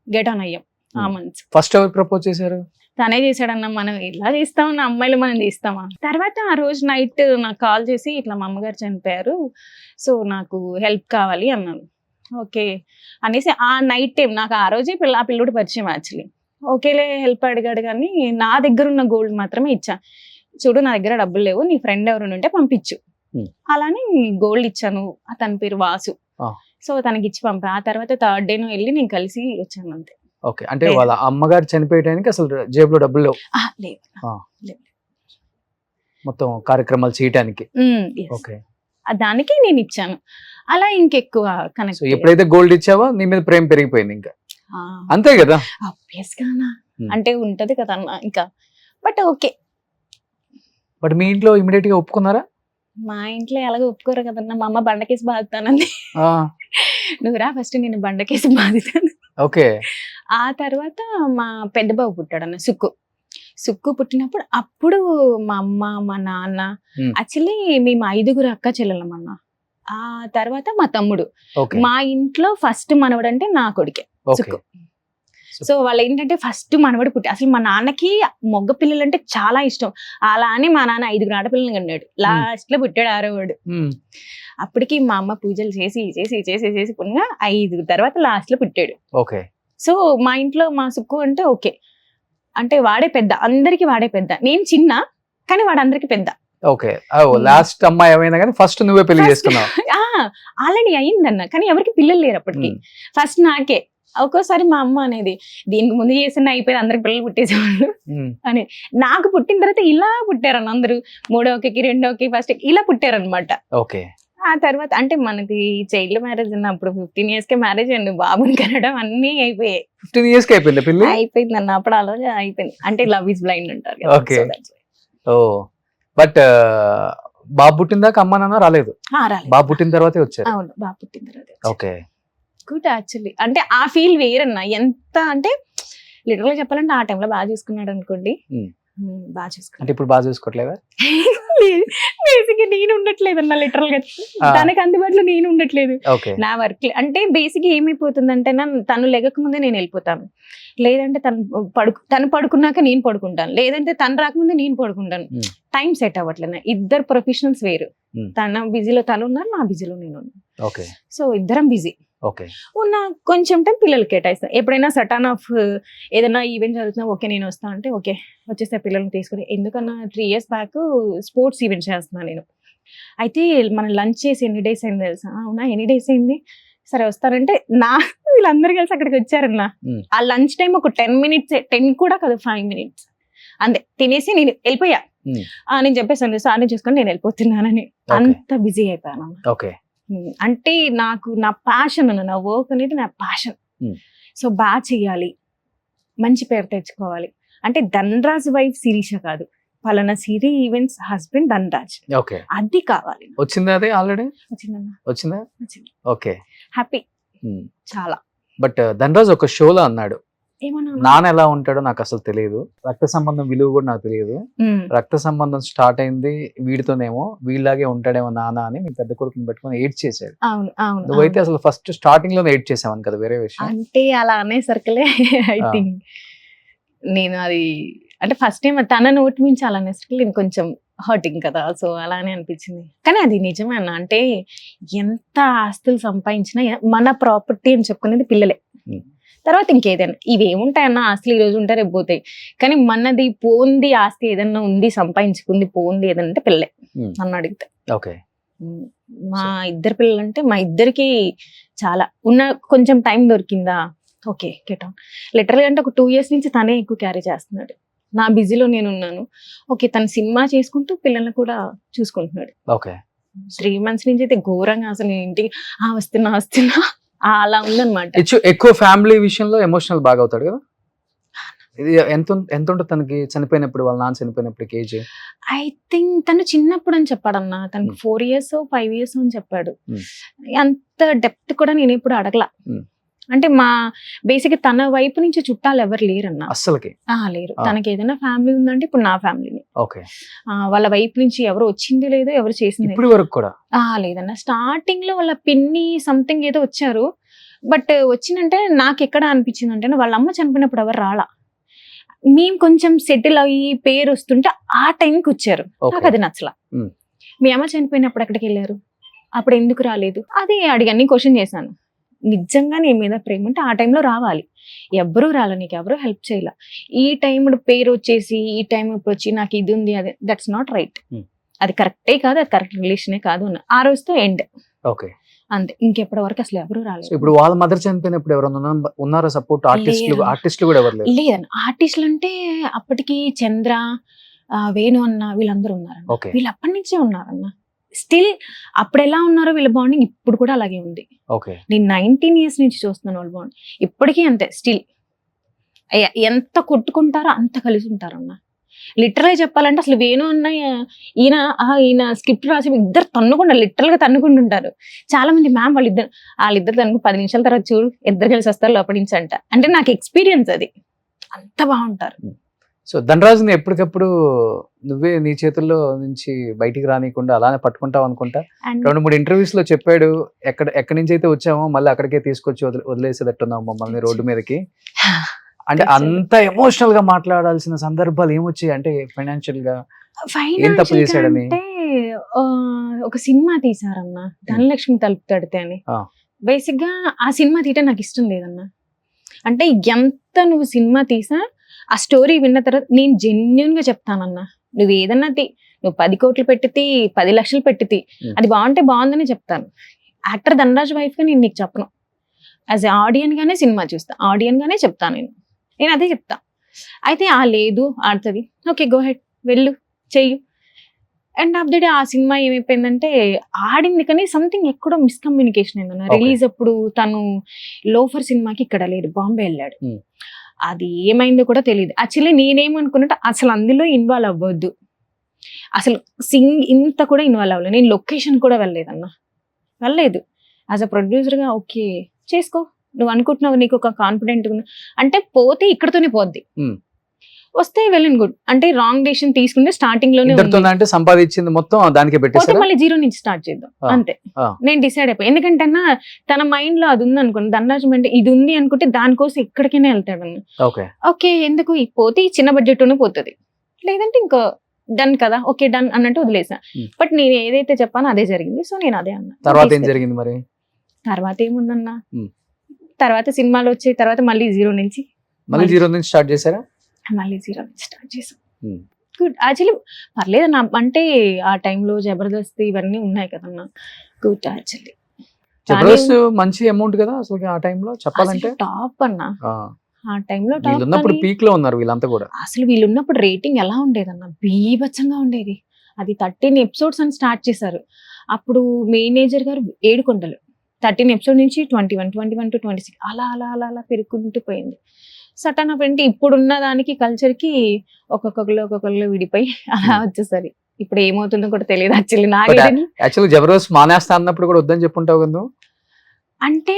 గెట్ ఆన్ అయ్యాం ఆ మంత్స్. ఫస్ట్ ఎవరు ప్రపోజ్ చేశారు? తనే చేశాడన్న, మనం ఇలా చేస్తామన్న అమ్మాయిలు మనం చేస్తామా. తర్వాత ఆ రోజు నైట్ నాకు కాల్ చేసి ఇట్లా మా అమ్మగారు చనిపోయారు, సో నాకు హెల్ప్ కావాలి అన్నాను. ఓకే అనేసి ఆ నైట్ టైం నాకు ఆ రోజే ఆ పిల్లోడు పరిచయం యాక్చువల్లీ. ఓకేలే హెల్ప్ అడిగాడు, కానీ నా దగ్గర ఉన్న గోల్డ్ మాత్రమే ఇచ్చా. చూడు నా దగ్గర డబ్బులు లేవు, నీ ఫ్రెండ్ ఎవరు ఉంటే పంపించు. అలానే గోల్డ్ ఇచ్చాను, అతని పేరు వాసు. సో తనకి ఇచ్చి పంపా. ఆ తర్వాత 3rd డే వెళ్ళి నేను కలిసి వచ్చాను అంతే. ఓకే, అంటే వాళ్ళ అమ్మగారు చనిపోయడానికి అసలు జేబులో డబ్బులు లేవు? మొత్తం కార్యక్రమాలు చేయడానికి. ఓకే, దానికి నేను ఇచ్చాను. అలా ఇంకెక్కువ కనెక్ట్. ఎప్పుడైతే గోల్డ్ ఇచ్చావో నీ మీద ప్రేమ పెరిగిపోయింది ఇంకా, అంతే కదా? ఆబ్వియస్ గానా, అంటే ఉంటది కదా అన్న ఇంకా. బట్ ఓకే, బట్ మీ ఇంట్లో ఇమీడియట్ గా ఒప్పుకున్నారా? మా ఇంట్లో ఎలాగో ఒప్పుకోరు కదన్నా, మా అమ్మ బండకేసి బాదుతానంది. నువ్వు రా ఫస్ట్, నేను బండకేసి బాదుతాను. ఓకే, ఆ తర్వాత మా పెద్ద బాబు పుట్టాడన్న సుక్కు పుట్టినప్పుడు అప్పుడు మా అమ్మ మా నాన్న, యాక్చువల్లీ మేము 5 అక్క చెల్లెలమన్నా. ఆ తర్వాత మా తమ్ముడు. మా ఇంట్లో ఫస్ట్ మనవడు అంటే నా కొడుకే. ఓకే. సుక్కు. సో వాళ్ళు ఏంటంటే ఫస్ట్ మనవడు పుట్టి, అసలు మా నాన్నకి మగ పిల్లలు అంటే చాలా ఇష్టం. అలా అని మా నాన్న 5 ఆడపిల్లల్ని కన్నాడు. లాస్ట్ లో పుట్టాడు 6వ వాడు. అప్పటికి మా అమ్మ పూజలు చేసి చేసి చేసి చేసి కొన్నా 5 తర్వాత లాస్ట్ లో పుట్టాడు. ఓకే. సో మా ఇంట్లో మా సుక్కు అంటే ఓకే, అంటే వాడే పెద్ద, అందరికి వాడే పెద్ద. నేను చిన్న కానీ వాడు అందరికి పెద్ద. ఓకే. లాస్ట్ అమ్మాయి ఏమైనా కానీ ఫస్ట్ నువ్వే పెళ్లి చేసుకున్నావు. ఆల్రెడీ అయిందన్న, కానీ ఎవరికి పిల్లలు లేరు అప్పటికి. ఫస్ట్ నాకే. ఒక్కోసారి మా అమ్మ అనేది దీనికి ముందు చేసిన అయిపోయింది, అందరికి పిల్లలు పుట్టేసేవాళ్ళు అని. నాకు పుట్టిన తర్వాత ఇలా పుట్టారన్న అందరూ, 3వకి 2వకి ఫస్ట్ ఇలా పుట్టారనమాట. ఓకే. ఆ తర్వాత అంటే మనకి చైల్డ్ మ్యారేజ్ ఉన్నప్పుడు 15 years కే మ్యారేజ్ అండి, బాబుని కనడం అన్నీ అయిపోయాయి. 15 years కి అయిపోయింది పెళ్లి? అయిపోయింది అన్న, అప్పుడు అలా అయిపోయింది. అంటే లవ్ ఇస్ బ్లైండ్ అంటారు కదా. ఓకే. ఓ బట్ బాబు పుట్టిన దాకా అమ్మ నాన్న రాలేదు? బాబు పుట్టిన తర్వాతే వచ్చారు? అవును, బాబు పుట్టిన తర్వాత. ఓకే. Good actually. అంటే ఆ ఫీల్ వేరన్నా. ఎంత అంటే లిటరల్ గా చెప్పాలంటే ఆ టైంలో బాగా చూసుకున్నాడు అనుకోండి. బాగా చూసుకున్నాడు. అంటే ఇప్పుడు బాగా చూసుకోవట్లేదా? బేసిక్ నేను ఉండట్లేదన్నా, లిటరల్ గా తనకి అందుబాటులో నేను ఉండట్లేదు. నా వర్క్ అంటే బేసిక్ ఏమైపోతుందంటే తను లెగక ముందే నేను వెళ్ళిపోతాను, లేదంటే తను పడుకున్నాక నేను పడుకుంటాను, లేదంటే తను రాకముందే నేను పడుకుంటాను. టైం సెట్ అవ్వట్లేదు. ఇద్దరు ప్రొఫెషనల్స్ వేరు. తన బిజీలో తను ఉన్నారు, నా బిజీలో నేను ఉన్నాను. సో ఇద్దరం బిజీ ఉన్న కొంచెం టైం పిల్లలకి కేటాయిస్తాను. ఎప్పుడైనా సటన్ ఆఫ్ ఏదైనా ఈవెంట్ జరుగుతున్నా ఓకే నేను వస్తాను అంటే ఓకే వచ్చేస్తే పిల్లల్ని తీసుకుని. ఎందుకన్నా 3 years బ్యాక్ స్పోర్ట్స్ ఈవెంట్ చేస్తున్నాను నేను. అయితే మనం లంచ్ చేసి ఎన్ని డేస్ అయింది తెలుసా? అవునా, ఎన్ని డేస్ అయింది, సరే వస్తారంటే వీళ్ళందరూ కలిసి అక్కడికి వచ్చారన్న. ఆ లంచ్ టైం ఒక 10 minutes, 10 కూడా కాదు 5 minutes అంతే. తినేసి నేను వెళ్ళిపోయా. నేను చెప్పేసాను సార్ని చూసుకొని నేను వెళ్ళిపోతున్నానని. అంత బిజీ అయిపోయాను. ఓకే. అంటే నాకు నా ప్యాషన్ అన్న, నా వర్క్ అనేది నా ప్యాషన్. సో బాగా చెయ్యాలి, మంచి పేరు తెచ్చుకోవాలి. అంటే ధనరాజ్ వైఫ్ శిరీష కాదు, పలానా సిరి ఈవెంట్స్ హస్బెండ్ ధనరాజ్, అది కావాలి. వచ్చిందా? అదే ఆల్రెడీ వచ్చిందన్న. వచ్చిందా? వచ్చింది. ఓకే. హ్యాపీ చాలా. బట్ ధనరాజ్ ఒక షోలో అన్నాడు, ఏమన్నా నాన్న ఎలా ఉంటాడో నాకు అసలు తెలియదు, రక్త సంబంధం విలువ కూడా నాకు తెలియదు, రక్త సంబంధం స్టార్ట్ అయింది వీడితోనేమో, వీళ్ళలాగే ఉంటాడేమో నాన్న అని మీ పెద్ద కొడుకుని పెట్టుకుని ఎయిట్ చేశాడు. అవును అవును. నువ్వైతే అసలు ఫస్ట్ స్టార్టింగ్ లోనే ఎయిట్ చేసావని కదా, వేరే విషయం. అంటే అలా అనే సర్కిలే ఐ థింక్ నేను అది అంటే ఫస్ట్ టైం తన నోటి నుంచి అలా అనే సర్కిల్ నేను కొంచెం హర్టింగ్ కదా, సో అలానే అనిపించింది. కానీ అది నిజమే అన్న. అంటే ఎంత ఆస్తులు సంపాదించినా మన ప్రాపర్టీ అని చెప్పుకునేది పిల్లలే, తర్వాత ఇంకేదైనా. ఇవి ఏముంటాయన్న, ఆస్తులు ఈ రోజు ఉంటే రేపు పోతాయి, కానీ మనది పోంది ఆస్తి ఏదన్నా ఉంది, సంపాదించుకుంది పోంది ఏదన్నా అంటే పిల్లలే నన్ను అడిగితే. ఓకే. మా ఇద్దరు పిల్లలు అంటే మా ఇద్దరికి చాలా ఉన్న కొంచెం టైం దొరికిందా ఓకే కేటాం. లిటరల్ గా అంటే ఒక 2 years నుంచి తనే ఎక్కువ క్యారీ చేస్తున్నాడు. నా బిజీలో నేను ఉన్నాను, ఓకే తను సినిమా చేసుకుంటూ పిల్లల్ని కూడా చూసుకుంటున్నాడు. ఓకే. 3 months నుంచి అయితే ఘోరంగా అసలు నేను ఇంటికి వస్తున్నా అలా ఉందన్నమాట. ఎక్కువ ఫ్యామిలీ విషయంలో ఎమోషనల్ బాగా అవుతాడు కదా. ఇది ఎంత ఉంటుంది తనకి చనిపోయినప్పుడు, వాళ్ళ నాన్న చనిపోయినప్పుడు ఏజ్? ఐ థింక్ తను చిన్నప్పుడు అని చెప్పాడన్న, తనకి 4 years 5 years అని చెప్పాడు. అంత డెప్త్ కూడా నేను ఎప్పుడు అడగలా. అంటే మా బేసిక్ తన వైపు నుంచి చుట్టాలు ఎవరు లేరన్న అసలుకి. లేరు. తనకి ఏదైనా ఫ్యామిలీ ఉందంటే ఇప్పుడు నా ఫ్యామిలీని. ఓకే. వాళ్ళ వైపు నుంచి ఎవరు వచ్చింది లేదు, ఎవరు చేసింది ఇప్పుడు వరకు కూడా లేదన్న. స్టార్టింగ్ లో వాళ్ళ పిన్ని సంథింగ్ ఏదో వచ్చారు, బట్ వచ్చిందంటే నాకు ఎక్కడ అనిపించింది అంటే వాళ్ళ అమ్మ చనిపోయినప్పుడు ఎవరు రాలా. మేము కొంచెం సెటిల్ అయ్యి పేరు వస్తుంటే ఆ టైంకి వచ్చారు. నాకు అది నచ్చలా. మీ అమ్మ చనిపోయినప్పుడు ఎక్కడికి వెళ్ళారు, అప్పుడు ఎందుకు రాలేదు, అది అడిగాన్ని క్వశ్చన్ చేశాను. నిజంగా నీ మీద ప్రేమ ఉంటే ఆ టైంలో రావాలి, ఎవ్వరూ రాలే, నీకు ఎవరూ హెల్ప్ చేయాల. ఈ టైం పేరు వచ్చేసి ఈ టైం ఇప్పుడు వచ్చి నాకు ఇది ఉంది అదే, దట్స్ నాట్ రైట్. అది కరెక్టే కాదు, అది కరెక్ట్ రిలేషనే కాదు అన్న. ఆ రోజుతో ఎండ్. ఓకే. అంతే, ఇంకెప్పటి వరకు అసలు ఎవరు రాలేదు. ఇప్పుడు వాళ్ళ మదర్ చనిపోయినప్పుడు ఎవరైనా ఉన్నారా సపోర్ట్? ఆర్టిస్టులు కూడా ఎవరు లేరు? లేదన్న. ఆర్టిస్టులు అంటే అప్పటికి చంద్ర, వేణు అన్న వీళ్ళందరూ ఉన్నారు. వీళ్ళు అప్పటి నుంచే ఉన్నారన్న. స్టిల్ అప్పుడు ఎలా ఉన్నారో వీళ్ళ బాండింగ్ ఇప్పుడు కూడా అలాగే ఉంది. నేను 19 years నుంచి చూస్తున్నాను వాళ్ళ బాండ్, ఇప్పటికీ అంతే. స్టిల్ ఎంత కొట్టుకుంటారో అంత కలిసి ఉంటారన్న. లిటరల్ గా చెప్పాలంటే అసలు వేణు అన్న ఈయన స్క్రిప్ట్ రాసి ఇద్దరు తన్నుకుంటారు, లిటరల్ గా తన్నుకుంటుంటారు. చాలా మంది మ్యామ్ వాళ్ళిద్దరు తనకు 10 నిమిషాల తర్వాత చూడు ఇద్దరు కలిసి వస్తారు లోపలి నుంచి అంట. అంటే నాకు ఎక్స్పీరియన్స్ అది, అంత బాగుంటారు. సో ధనరాజుని ఎప్పటికప్పుడు నువ్వే నీ చేతుల్లో నుంచి బయటికి రానియకుండా అలానే పట్టుకుంటావు అనుకుంటా. అండ్ 2-3 ఇంటర్వ్యూస్ లో చెప్పాడు, ఎక్కడి నుంచి అయితే వచ్చామో మళ్ళీ అక్కడికే తీసుకొచ్చి వదిలేసేటట్టున్నావు మమ్మల్ని రోడ్డు మీదకి. అంటే అంత ఎమోషనల్ గా మాట్లాడాల్సిన సందర్భాలు ఏమొచ్చాయి? అంటే ఫైనాన్షియల్ గా ఏం తప్పు చేశాడని? అంటే ఒక సినిమా తీసారన్న, ధనలక్ష్మి తలుపు తడితే అని. ఆ. బేసిక్ గా ఆ సినిమా తీయటం నాకు ఇష్టం లేదన్న. అంటే ఎంత నువ్వు సినిమా తీసా ఆ స్టోరీ విన్న తర్వాత నేను జెన్యున్ గా చెప్తానన్నా, నువ్వు ఏదన్నా నువ్వు 10 కోట్లు పెట్టితి 10 లక్షలు పెట్టితి, అది బాగుంటే బాగుందని చెప్తాను. యాక్టర్ ధనరాజ్ వైఫ్ గా నేను నీకు చెప్పను. యాజ్ ఏ ఆడియన్ గానే సినిమా చూస్తా, ఆడియన్ గానే చెప్తాను నేను అదే చెప్తా. అయితే లేదు ఆడుతుంది, ఓకే గో హెడ్, వెళ్ళు చెయ్యు. అండ్ ఆఫ్ ది డే ఆ సినిమా ఏమైపోయిందంటే ఆడింది కానీ సంథింగ్ ఎక్కడో మిస్కమ్యూనికేషన్ అయిందన్న. రిలీజ్ అప్పుడు తను లోఫర్ సినిమాకి ఇక్కడ లేడు, బాంబే వెళ్ళాడు. అది ఏమైందో కూడా తెలియదు. యాక్చువల్లీ నేనేమనుకున్నట్టు అసలు అందులో ఇన్వాల్వ్ అవ్వద్దు, అసలు ఇంత కూడా ఇన్వాల్వ్ అవ్వలేదు. నేను లొకేషన్ కూడా వెళ్ళలేదు. యాజ్ అ ప్రొడ్యూసర్గా ఓకే చేసుకో, నువ్వు అనుకుంటున్నావు నీకు ఒక కాన్ఫిడెంట్ అంటే పోతే ఇక్కడతోనే పోద్ది, వస్తే వెల్ అండ్ గుడ్. అంటే రాంగ్ డెసిషన్ తీసుకుంటే స్టార్టింగ్ లోనే అంటే సంపాదించింది మొత్తం దానికి పోతే మళ్ళీ 0 నుంచి స్టార్ట్ చేద్దాం అంతే. నేను డిసైడ్ అయిపోయి, ఎందుకంటే అన్న తన మైండ్ లో అది ఉంది అనుకోండి, ధనరాజు అంటే ఇది ఉంది అనుకుంటే దానికోసం ఎక్కడికైనా వెళ్తాడన్న. ఓకే ఎందుకు పోతే ఈ చిన్న బడ్జెట్ లోనే పోతుంది, లేదంటే ఇంకా డన్ కదా, ఓకే డన్ అన్నట్టు వదిలేసా. బట్ నేను ఏదైతే చెప్పానో అదే జరిగింది. సో నేను అదే అన్నా. తర్వాత ఏం జరిగింది మరి? తర్వాత ఏముందన్నా, తర్వాత సినిమాలు వచ్చే తర్వాత మళ్ళీ 0 నుంచి స్టార్ట్ చేశారా? మళ్ళీ 0 నుంచి స్టార్ట్ చేసాం. గుడ్. యాక్చువల్లీ పర్లేదు నా, అంటే ఆ టైంలో జబర్దస్త్ ఇవన్నీ ఉన్నాయి కదన్నా. గుడ్. యాక్చువల్లీ జబర్దస్త్ మంచి అమౌంట్ కదా అసలు ఆ టైంలో చెప్పాలంటే. టాప్ అన్న ఆ టైంలో ఉన్నప్పుడు పీక్ లో ఉన్నారు వీళ్ళంతా కూడా. అసలు వీళ్ళు ఉన్నప్పుడు రేటింగ్ ఎలా ఉండేదన్న, బీభత్సంగా ఉండేది. అది 13 ఎపిసోడ్స్ అని స్టార్ట్ చేశారు. అప్పుడు మేనేజర్ గారు 7 కొండలు, 13 ఎపిసోడ్ నుంచి 21, 21 to 26 అలా అలా అలా అలా పెరుగుకుంటూ పోయింది. సటన్ ఆఫ్ అంటే ఇప్పుడున్న దానికి కల్చర్ కి ఒక్కొక్కరు విడిపోయి అలా వచ్చేసరి ఇప్పుడు ఏమవుతుందో కూడా తెలియదు. యాక్చువల్లీ జబర్దస్త్ మానేస్తా అన్నప్పుడు కూడా వద్దని చెప్పుంటావు కదా. అంటే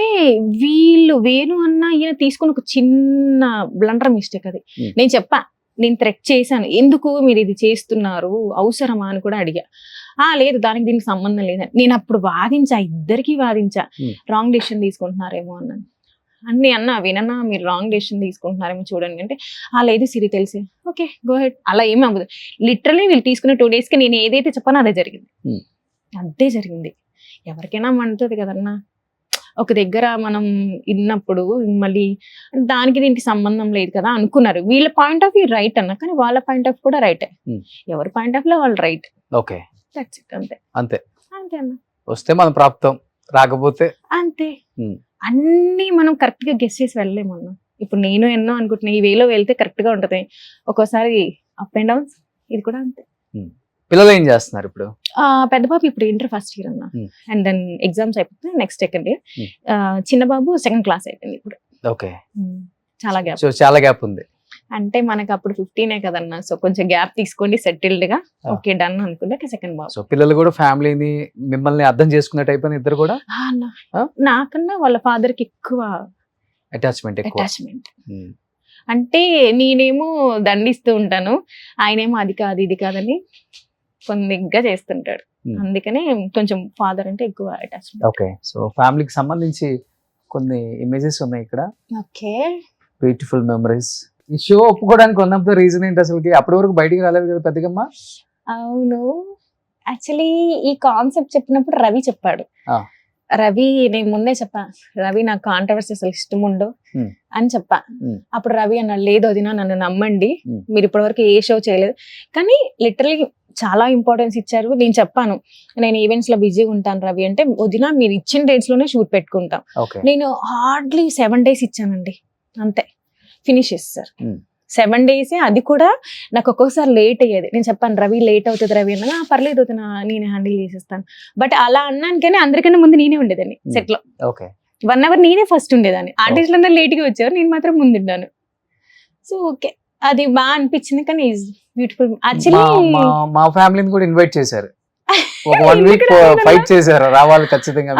వీళ్ళు వేణు అన్న ఈయన తీసుకుని ఒక చిన్న బ్లండర్ మిస్టేక్ అది. నేను చెప్పా, నేను థ్రెట్ చేశాను, ఎందుకు మీరు ఇది చేస్తున్నారు, అవసరమా అని కూడా అడిగా. లేదు దానికి దీనికి సంబంధం లేదని నేను అప్పుడు వాదించా, ఇద్దరికి వాదించా. రాంగ్ డెసిషన్ తీసుకుంటున్నారేమో అన్నాను. అన్ని అన్నా వినన్నా, మీరు రాంగ్ డెసిషన్ తీసుకుంటున్నారేమో చూడండి అంటే లేదు సిరి తెలిసే, ఓకే గో హెడ్. అలా ఏమి అవ్వదు. లిటరలీ వీళ్ళు తీసుకునే 2 days కి నేను ఏదైతే చెప్పానో అదే జరిగింది. అదే జరిగింది. ఎవరికైనా మండుతుంది కదన్నా, ఒక దగ్గర మనం విన్నప్పుడు మళ్ళీ దానికి దీనికి సంబంధం లేదు కదా అనుకున్నారు. వీళ్ళ పాయింట్ ఆఫ్ వ్యూ రైట్ అన్న, కానీ వాళ్ళ పాయింట్ ఆఫ్ కూడా రైట్. ఎవరి పాయింట్ ఆఫ్ లో వాళ్ళు రైట్. Okay that's it. అంతే అంతే అంతే అన్న. వస్తే మనం ప్రాప్తం, రాకపోతే అంతే. అన్ని మనం కరెక్ట్ గా గెస్ చేసి వెళ్ళలేమన్నా. ఇప్పుడు నేను ఎన్నో అనుకుంటున్నా, ఈ వేలో వెళ్తే కరెక్ట్ గా ఉంటది, ఒక్కోసారి అప్ అండ్ డౌన్స్. ఇది కూడా అంతే. పిల్లలు ఏం చేస్తున్నారు ఇప్పుడు? పెద్ద బాబు ఇప్పుడు ఇంటర్ ఫస్ట్ ఇయర్ అన్న, అండ్ దెన్ ఎగ్జామ్స్ అయిపోతే నెక్స్ట్ సెకండ్ ఇయర్. చిన్న బాబు 2nd class అయిపోయింది ఇప్పుడు. ఓకే. చాలా గ్యాప్ ఉంది. అంటే మనకు అప్పుడు 15 కదన్నా, సో కొంచెం గ్యాప్ తీసుకోండి, సెటిల్డ్ గా ఓకే డన్ అనుకుంటే సెకండ్ బాబు. సో పిల్లలు కూడా ఫ్యామిలీని మిమ్మల్ని అర్థం చేసుకునే టైప్ అని ఇద్దరు కూడా? నాకన్నా వాళ్ళ ఫాదర్ కి ఎక్కువ అటాచ్మెంట్. అంటే నేనేమో దండిస్తూ ఉంటాను, ఆయనేమో అది కాదు ఇది కాదని కొద్దిగా చేస్తుంటాడు. అందుకనే కొంచెం ఫాదర్ అంటే ఎక్కువ అటాచ్మెంట్. ఓకే. సో ఫ్యామిలీకి సంబంధించి కొన్ని ఇమేజెస్ ఉన్నాయి ఇక్కడ. ఓకే. Beautiful memories. ఈ షో ఒప్పుకోవడానికి వన్ ఆఫ్ ద రీజన్ ఏంటి అసలుకి? అప్పటి వరకు బయటికి రాలేదు కదా పెద్దగమ్మ. అవును. యాక్చువల్లీ ఈ కాన్సెప్ట్ చెప్పినప్పుడు రవి చెప్పాడు. రవి నేను ముందే చెప్పా, రవి నాకు కాంట్రవర్సీ అసలు ఇష్టం ఉండవు అని చెప్పా. అప్పుడు రవి అన్నాడు, లేదు వదినా నన్ను నమ్మండి, మీరు ఇప్పటి వరకు ఏ షో చేయలేదు, కానీ లిటరలీ చాలా ఇంపార్టెన్స్ ఇచ్చారు. నేను చెప్పాను నేను ఈవెంట్స్ లో బిజీగా ఉంటాను రవి అంటే, వదినా మీరు ఇచ్చిన డేట్స్ లోనే షూట్ పెట్టుకుంటాం. నేను హార్డ్లీ 7 days ఇచ్చానండి, అంతే ఫినిష్ చేస్తారు. 7 days. అది కూడా నాకు ఒక్కొక్కసారి లేట్ అయ్యేది. నేను చెప్పాను రవి లేట్ అవుతుంది రవి అన్నా, పర్లేదు అవుతున్నా నేను హ్యాండిల్ చేసేస్తాను. బట్ అలా అన్నాను కానీ అందరికన్నా ముందు నేనే ఉండేదాన్ని సెట్ లో. 1 hour నేనే ఫస్ట్ ఉండేదాన్ని. ఆర్టిస్టులు అందరూ లేట్ గా వచ్చారు, నేను మాత్రం ముందున్నాను. సో ఓకే అది బాగా అనిపించింది. కానీ బ్యూటిఫుల్. యాక్చువల్లీ మా ఫ్యామిలీని కూడా ఇన్వైట్ చేశారు, ఒక 1 week ఫైట్ చేశారు, రావాలి ఖచ్చితంగా.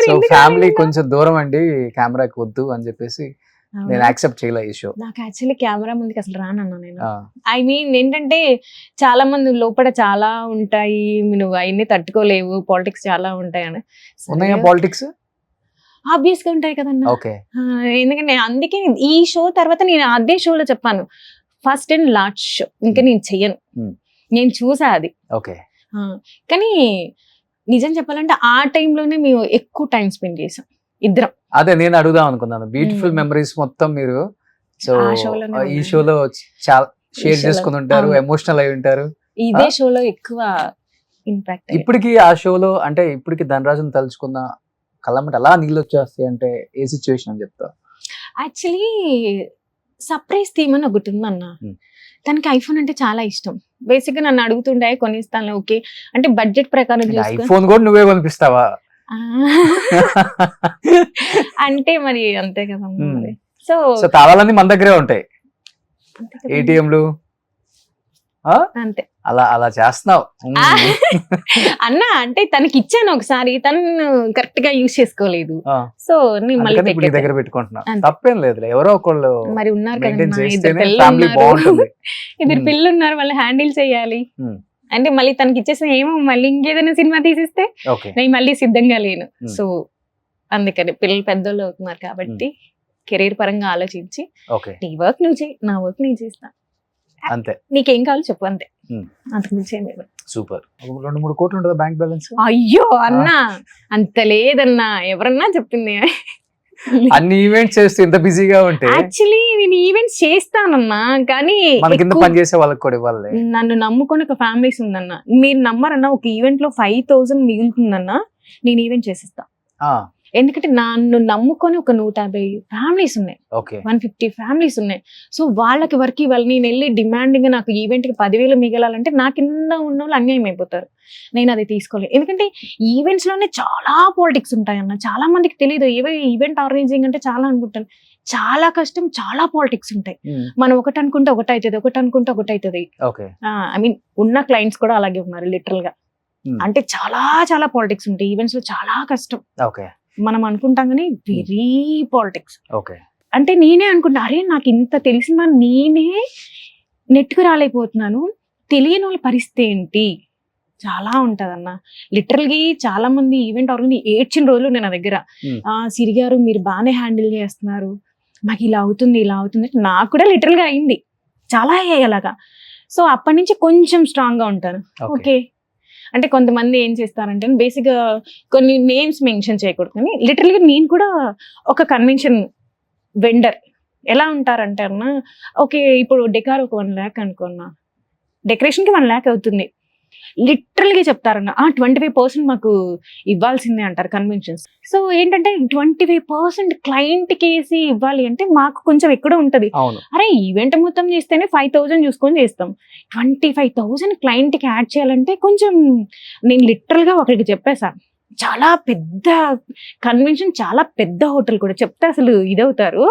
సో ఫ్యామిలీ కొంచెం దూరం అండి, కెమెరాకి వద్దు అని చెప్పేసి నేను యాక్సెప్ట్ చేయలే ఈ షో. నాకు యాక్చువల్లీ కెమెరా ముందుకి అసలు రానన్నా నేను. ఐ మీన్ ఏంటంటే చాలా మంది లోపల చాలా ఉంటాయి, నువ్వు అవన్నీ తట్టుకోలేవు, పాలిటిక్స్ చాలా ఉంటాయి అని. ఉన్నాయా పాలిటిక్స్? ఆబ్వియస్ గా ఉంటాయి కదన్నా. ఓకే. ఎందుకంటే అందుకే ఈ షో తర్వాత నేను అదే షోలో చెప్పాను, ఫస్ట్ అండ్ లాస్ట్ షో ఇంకా నేను చెయ్యను. నేను చూసా అది. ఓకే. కానీ నిజం చెప్పాలంటే ఆ టైంలోనే మేము ఎక్కువ టైం స్పెండ్ చేసాం ఇద్దరం. అదే నేను అడుగుదాం అనుకున్నాను, బ్యూటిఫుల్ మెమరీస్ మొత్తం మీరు సో ఆ షోలోనే ఈ ఉన్నాయి. షోలో చాలా షేర్ షోలో. చేసుకుని ఉంటారు, అవును. ఎమోషనల్ అయి ఉంటారు. ఇదే షోలో ఎక్కువ ఇంపాక్ట్. ఇప్పటికి ఆ షోలో అంటే ఇప్పటికి ధనరాజుని తలుచుకున్న కళ్ళమ్మట అలా నీళ్ళు వచ్చేస్తాయి అంటే ఏ సిచ్యువేషన్ అని చెప్తా? యాక్చువల్లీ సర్ప్రైజ్ థీమ్ అని ఒకటి ఉందన్న. తనకి ఐఫోన్ అంటే చాలా ఇష్టం. బేసిక్ గా నన్ను అడుగుతుండే కొనిస్తాను, ఓకే అంటే బడ్జెట్ ప్రకారం చూసుకొని ఐఫోన్ కూడా నువ్వే కొనిపిస్తావా? ఆ, అంటే మరి అంతే కదా మరి. సో సో తాళాలన్నీ మన దగ్గరే ఉంటాయి, ఏటీఎంలు అంతే. అలా అలా చేస్తున్నావు. అన్న అంటే తనకి ఇచ్చాను ఒకసారి, తను కరెక్ట్ గా యూజ్ చేసుకోలేదు. సో నేను మళ్ళీ అందుకని ఇప్పుడు నీ దగ్గర పెట్టుకుంటున్నా, తప్పేం లేదు. ఎవరో ఒకళ్ళు మరి ఉన్నారు మెయింటైన్ కదా, చేస్తేనే ఫ్యామిలీ బాగుంటుంది. ఇద్దరు పిల్లలు ఉన్నారు, వాళ్ళు హ్యాండిల్ చేయాలి. అంటే మళ్ళీ తనకి ఇచ్చేసిన ఏమో మళ్ళీ ఇంకేదైనా సినిమా తీసిస్తే ఓకే. నేను మళ్ళీ సిద్ధంగా లేను. సో అందుకని పిల్లలు పెద్దోళ్ళు అవుతున్నారు కాబట్టి కెరీర్ పరంగా ఆలోచించి ఓకే, నీ వర్క్ నువ్వు చేయి, నా వర్క్ నేను చేస్తా, అంతే. నీకేం కావాలో చెప్పు, అంతే. అంతకు మించి ఏం లేదు. సూపర్. 2-3 కోట్లు ఉంటుందా బ్యాంక్ బ్యాలెన్స్? అయ్యో అన్నా అంత లేదన్నా, ఎవరన్నా చెప్పింది. అన్ని ఈవెంట్స్ చేస్తూ ఇంత బిజీగా ఉంటే యాక్చువల్లీ నేను ఈవెంట్స్ చేస్తానన్నా, కానీ మన కింద ఎక్కువ- పని చేసే వాళ్ళకి కూడా ఇవ్వాలి. నన్ను నమ్ముకొని ఒక ఫ్యామిలీస్ ఉందన్న, మీరు నమ్మరన్నా, ఒక ఈవెంట్ లో 5,000 మిగులుతుందన్నా నేను ఈవెంట్ చేసిస్తా. ఎందుకంటే నన్ను నమ్ముకొని ఒక 150 ఫ్యామిలీస్ ఉన్నాయి, ఓకే, 150 ఫ్యామిలీస్ ఉన్నాయి. సో వాళ్ళకి వర్క్ ఇవ్వాలి. నేను వెళ్ళి డిమాండింగ్ నాకు ఈవెంట్ కి 10,000 మిగలాలంటే నా కింద ఉన్న వాళ్ళు అన్యాయం అయిపోతారు. నేను అది తీసుకోలేదు. ఎందుకంటే ఈవెంట్స్ లోనే చాలా పాలిటిక్స్ ఉంటాయన్న, చాలా మందికి తెలియదు. ఈవెంట్ ఆర్గనైజింగ్ అంటే చాలా అనుకుంటాను, చాలా కష్టం, చాలా పాలిటిక్స్ ఉంటాయి. మనం ఒకటి అనుకుంటే ఒకటి అవుతుంది, ఒకటి అనుకుంటే ఒకటి అవుతుంది. ఓకే. ఐ మీన్ ఉన్న క్లయింట్స్ కూడా అలాగే ఉన్నారు లిటరల్ గా. అంటే చాలా చాలా పాలిటిక్స్ ఉంటాయి ఈవెంట్స్ లో, చాలా కష్టం. ఓకే. మనం అనుకుంటాం కానీ వెరీ పాలిటిక్స్. ఓకే. అంటే నేనే అనుకుంటా, అరే నాకు ఇంత తెలిసిన నేనే నెట్కు రాలేకపోతున్నాను, తెలియని వాళ్ళ పరిస్థితి ఏంటి, చాలా ఉంటదన్న. లిటరల్గా చాలా మంది ఈవెంట్ ఆర్గనైజ్ ఏడ్చిన రోజులు నేను నా దగ్గర, సిరి గారు మీరు బాగానే హ్యాండిల్ చేస్తున్నారు, మాకు ఇలా అవుతుంది ఇలా అవుతుంది. నాకు కూడా లిటరల్ గా అయింది, చాలా అలాగా. సో అప్పటి నుంచి కొంచెం స్ట్రాంగ్ గా ఉంటాను. ఓకే అంటే కొంతమంది ఏం చేస్తారంటే బేసిక్ గా కొన్ని నేమ్స్ మెన్షన్ చేయకూడదు, కానీ లిటరల్గా నేను కూడా ఒక కన్వెన్షన్ వెండర్ ఎలా ఉంటారంటే అన్న, ఓకే ఇప్పుడు డెకార్ ఒక 1 lakh అనుకున్నా, డెకరేషన్ కి 1 lakh అవుతుంది. లిటరల్గా చెప్తారన్న 25% మాకు ఇవ్వాల్సిందే అంటారు కన్వెన్షన్స్. సో ఏంటంటే 25% క్లయింట్ కేసి ఇవ్వాలి అంటే మాకు కొంచెం ఎక్కడో ఉంటది. అరే ఈవెంట్ మొత్తం చేస్తేనే 5,000 చూసుకొని చేస్తాం, 25,000 క్లయింట్ కి యాడ్ చేయాలంటే కొంచెం. నేను లిటరల్ గా ఒకరికి చెప్పేసా, చాలా పెద్ద కన్వెన్షన్, చాలా పెద్ద హోటల్ కూడా చెప్తే అసలు ఇదవుతారు.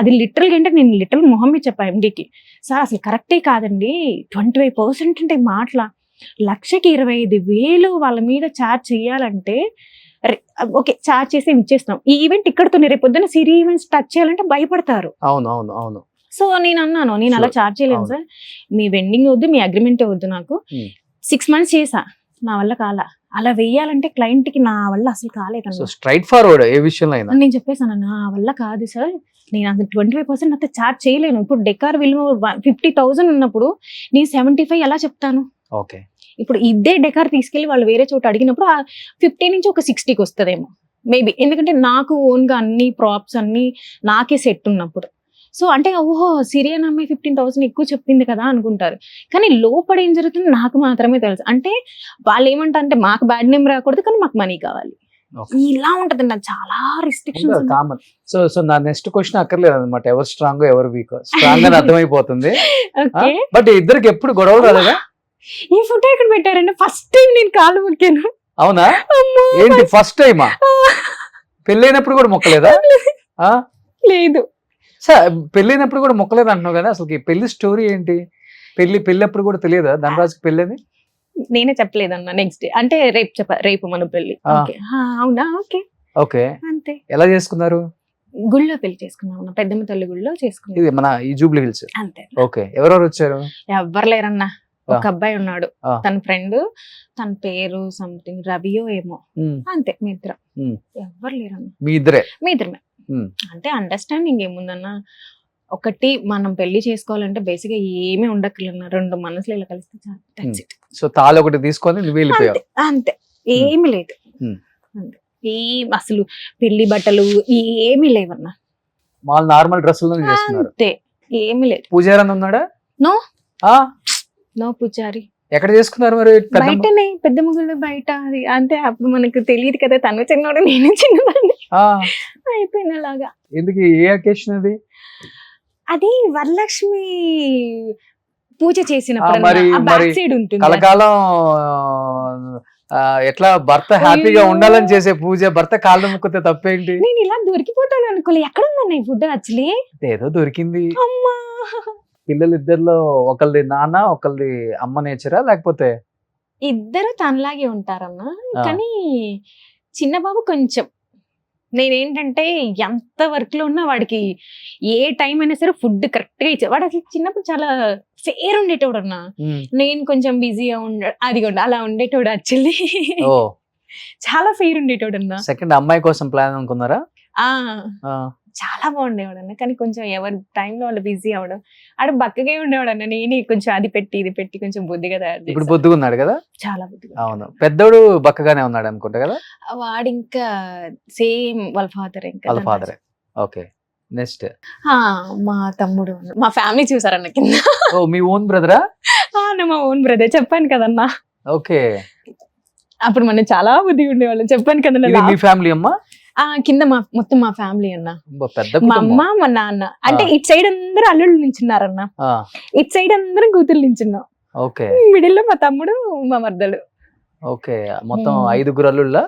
అది లిటరల్గా అంటే నేను లిటరల్ మొహం మీద చెప్పా ఎండికి, సార్ అసలు కరెక్టే కాదండి, 25% అంటే మాటల 1,25,000 వాళ్ళ మీద ఛార్జ్ చేయాలంటే ఓకే ఛార్జ్ చేసి ఇచ్చేస్తాం. ఈ ఈవెంట్ ఇక్కడతో రేపు పొద్దున్న సిరి ఈవెంట్స్ టచ్ చేయాలంటే భయపడతారు. అవును అవును అవును. సో నేను అన్నాను, నేను అలా ఛార్జ్ చేయలేను సార్, మీ వెండింగ్ వద్దు, మీ అగ్రిమెంటే వద్దు, నాకు 6 months చేసా, నా వల్ల కాలా. అలా వెయ్యాలంటే క్లయింట్ కి నా వల్ల అసలు కాలేదన్న. స్ట్రైట్ ఫార్వర్డ్ ఏ విషయంలో అయినా నేను చెప్పేసాను, నా వల్ల కాదు సార్, నేను అసలు 25% అంతా ఛార్జ్ చేయలేను. ఇప్పుడు డెకార్ విలువ 50,000 ఉన్నప్పుడు నేను 75 ఎలా చెప్తాను? ఓకే. ఇప్పుడు ఇదే డెకార్ తీసుకెళ్లి వాళ్ళు వేరే చోట అడిగినప్పుడు 50 నుంచి ఒక 60కి వస్తుందేమో మేబీ, ఎందుకంటే నాకు ఓన్ గా అన్ని ప్రాప్స్ అన్ని నాకే సెట్ ఉన్నప్పుడు. సో అంటే ఓహో సిరియన్ అమ్మాయి 15,000 ఎక్కువ చెప్పింది కదా అనుకుంటారు, కానీ లోపల ఏం జరుగుతుంది నాకు మాత్రమే తెలుసు. అంటే వాళ్ళు ఏమంటారు అంటే మాకు బ్యాడ్ నేమ్ రాకూడదు, కానీ మాకు మనీ కావాలి, ఇలా ఉంటది. నాకు చాలా రిస్ట్రిక్షన్స్ కామన్. సో సో నా నెక్స్ట్ క్వశ్చన్ అక్కర్లేదు అనమాట, ఎవరు స్ట్రాంగ్ ఎవరు వీక్, స్ట్రాంగ్ అని అర్థమైపోతుంది. బట్ ఇద్దరికి ఎప్పుడు గొడవలు రాలేదా? ఈ ఫోటో ఎక్కడ పెట్టారంటే ఫస్ట్ టైం నేను కాలు మొక్కాను. అవునా? ఏంటి ఫస్ట్ టైమా? పెళ్ళైనప్పుడు కూడా మొక్కలేదా? లేదు సార్, పెళ్ళైనప్పుడు కూడా మొక్కలేదు అంటున్నావు కదా, అసలు పెళ్లి స్టోరీ ఏంటి? పెళ్ళప్పుడు కూడా తెలియదా ధనరాజుకి పెళ్ళని? నేనే చెప్పలేదన్న, నెక్స్ట్ డే అంటే రేపు మన పెళ్లి. అవునా? Okay okay. అంతే. ఎలా చేసుకున్నారు? గుళ్ళో పెళ్లి చేసుకున్నాం అన్న, పెద్దమ్మ తల్లి గుళ్ళో చేసుకున్నాం ఇది మన ఈ జూబ్లీ హిల్స్. అంతే. ఓకే, ఎవరెవరు వచ్చారు? ఎవ్వరు లేరన్నా, ఒక అబ్బాయి ఉన్నాడు, ఆ. తన ఫ్రెండ్, తన పేరు సంథింగ్ రవియో ఏమో, ఉమ్, అంతే. మీ ఇద్దరం, ఉమ్. ఎవ్వరు లేరన్నా, మీ ఇద్దరే? మీ ఇద్దరమే. ఉమ్. అంటే అండర్స్టాండింగ్ ఏముందన్నా, ఒకటి మనం పెళ్లి చేసుకోవాలంటే బేసిక్ గా ఏమీ ఉండక్కర్లేదన్నా, రెండు మనసులు ఇలా కలిస్తే చాలు. That's it. సో తాళి ఒకటి తీసుకొని నువ్వు వెళ్ళిపోయావు. అంతే, అంతే, ఏమి లేదు. ఉమ్. అంతే. అసలు పెళ్లి బట్టలు ఏమీ లేవన్నా, మాల్ నార్మల్ డ్రెస్సుల్లో చేస్తున్నారు. అంతే, ఏమీ లేదు. పూజారి అని ఉన్నాడా? No. ఆ, నో పూజారి. ఎక్కడ చేసుకున్నారు మరి? పెద్దమ్మ? బయటనే, పెద్ద ముగ్గులు బయట. అది అంటే అప్పుడు మనకు తెలియదు కదా, తను చిన్నవాడు నేను చిన్నవాడిని, ఆ, అయిపోయినలాగా. ఎందుకు, ఏ అకేషన్ అది? అది వరలక్ష్మి పూజ చేసినప్పుడు మరి బ్యాక్ సైడ్ ఉంటుంది. కలకాలం ఎట్లా భర్త హ్యాపీగా అయ్యో. ఉండాలని చేసే పూజ, భర్త కాళ్ళు ముక్కితే తప్పేంటి? నేను ఇలా దొరికిపోతాను అనుకోలే. ఎక్కడ ఉందన్న ఈ ఫుడ్ యాక్చువల్లీ? ఏదో దొరికింది. అమ్మా, పిల్లలు ఇద్దరిలో ఒకళ్ళది నాన్న ఒకళ్ళది అమ్మ నేచరా, లేకపోతే? ఇద్దరు తనలాగే ఉంటారన్న, ఆ. కానీ చిన్న బాబు కొంచెం, నేనేంటంటే ఎంత వర్క్ లో ఉన్నా వాడికి ఏ టైం అయినా సరే ఫుడ్ కరెక్ట్ గా ఇచ్చే. వాడు అసలు చిన్నప్పుడు చాలా ఫేర్ ఉండేటోడు అన్న, ఉమ్. నేను కొంచెం బిజీగా అది కూడా అలా ఉండేటోడు యాక్చువల్లీ. ఓ, చాలా ఫెయిర్ ఉండేటోడు అన్న. సెకండ్ అమ్మాయి కోసం ప్లాన్ అనుకున్నారా? ఆ, ఆ, చాలా బాగుండేవాడు అన్న, కానీ కొంచెం ఎవరి టైంలో వాళ్ళు బిజీ అవ్వడం. ఆడ బక్కగా ఉండేవాడు అన్న, నేనే కొంచెం అది పెట్టి ఇది పెట్టి కొంచెం బుద్ధిగా తయారు ఇప్పుడు చేశాను. బొద్దుగున్నాడు కదా? చాలా బుద్ధిగా. అవును, పెద్దోడు బక్కగానే ఉన్నాడు అనుకుంటా కదా? వాడు ఇంకా సేమ్ వాళ్ళ ఫాదర్, ఇంకా వాళ్ళ ఫాదరే. Okay, next. ఆ, మా తమ్ముడు అన్న. మా ఫ్యామిలీ చూసారన్న కింద. ఓ, మీ ఓన్ బ్రదరా? ఆ, అన్న మా ఓన్ బ్రదర్, చెప్పాను కదన్నా. ఓకే, అప్పుడు మనం చాలా బుద్ధిగా ఉండేవాళ్ళం, చెప్పాను ఇది మీ కదన్నా. ఫ్యామిలీ అమ్మా? కింద మొత్తం మా ఫ్యామిలీ అన్న, అబ్బా, పెద్ద మా కుటుంబం. అమ్మ మా నాన్న. అంటే ఇటు సైడ్ అందరూ అల్లుళ్ళు నించున్నారన్న, ఆ, ఇటు సైడ్ అందరం కూతురు నించున్నాం, ఓకే, మిడిల్ లో మా తమ్ముడు మా మర్దలు. ఓకే. మొత్తం ఉమ్. 5 అల్లుళ్ళ?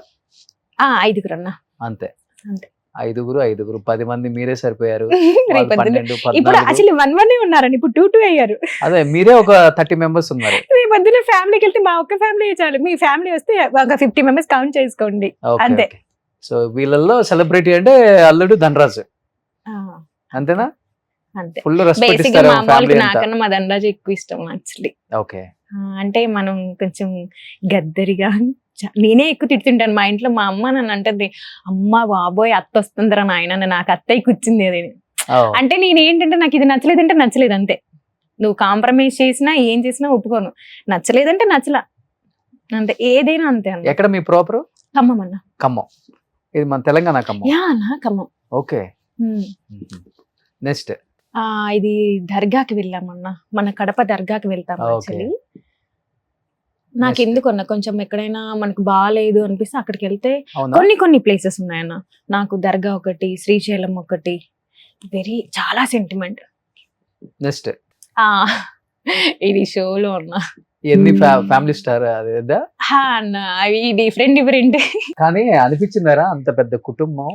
ఐదుగురు అన్న. అంతే, అంతే. 5 10 మంది మీరే సరిపోయారు. రేపు వాళ్ళు పొద్దున్న 12 ఇప్పుడు 14. యాక్చువల్లీ 1 ఉన్నారని, ఇప్పుడు 2 అయ్యారు. అదే, మీరే ఒక 30 మెంబర్స్ ఉన్నారు. రేపు పొద్దున్న ఫ్యామిలీకి వెళ్తే మా ఒక్క ఫ్యామిలీ చాలు, మీ ఫ్యామిలీ వస్తే ఒక 50 మెంబర్స్ కౌంట్ చేసుకోండి. ఓకే, అంతే. ఓకే. సో వీళ్ళల్లో సెలబ్రిటీ అంటే అల్లుడు ధనరాజు, ఆ, అంతేనా? అంతే. ఫుల్ రెస్పెక్ట్ బేసిక్ గా ఇస్తారు మా ఫ్యామిలీ అమ్మకి అంతా. నాకన్నా మా దండాజీ ఎక్కువ ఇష్టం యాక్చువల్లీ. ఓకే, అంటే మనం కొంచెం గద్దరిగా, నేనే ఎక్కువ తిడుతుంటాను మా ఇంట్లో. మా అమ్మ నన్ను అంటది, అమ్మ బాబోయ్ అత్త వస్తుందిరా నాయన, నాకు అత్తయ్య కూర్చుంది అది. ఓ, అంటే నేను ఏంటంటే నాకు ఇది నచ్చలేదంటే నచ్చలేదు అంతే. నువ్వు కాంప్రమైజ్ చేసినా ఏం చేసినా ఒప్పుకోను, నచ్చలేదంటే నచ్చలా అంతే, ఏదైనా అంతే అన్న. ఎక్కడ మీ ప్రాపర్? ఖమ్మం అన్న. ఖమ్మం. ఇది మన తెలంగాణ ఖమ్మం. యా అన్న, ఖమ్మం. ఓకే, ఉమ్. నెక్స్ట్. ఇది దర్గాకి వెళ్ళామన్నా, మన కడప దర్గాకి వెళ్తాం Okay. యాక్చువల్లీ. నాకు ఎందుకు అన్న, కొంచెం ఎక్కడైనా మనకు బాగాలేదు అనిపిస్తే అక్కడికి వెళ్తే అవునా? కొన్ని ప్లేసెస్ ఉన్నాయన్న. నాకు దర్గా ఒకటి, శ్రీశైలం ఒకటి, చాలా సెంటిమెంట్. నెక్స్ట్. ఇది షోలో అన్న. ఎన్ని ఫ్యామిలీ స్టార్ అదేదా? అన్న అవి డిఫరెంట్. కానీ అనిపించిందారా అంత పెద్ద కుటుంబం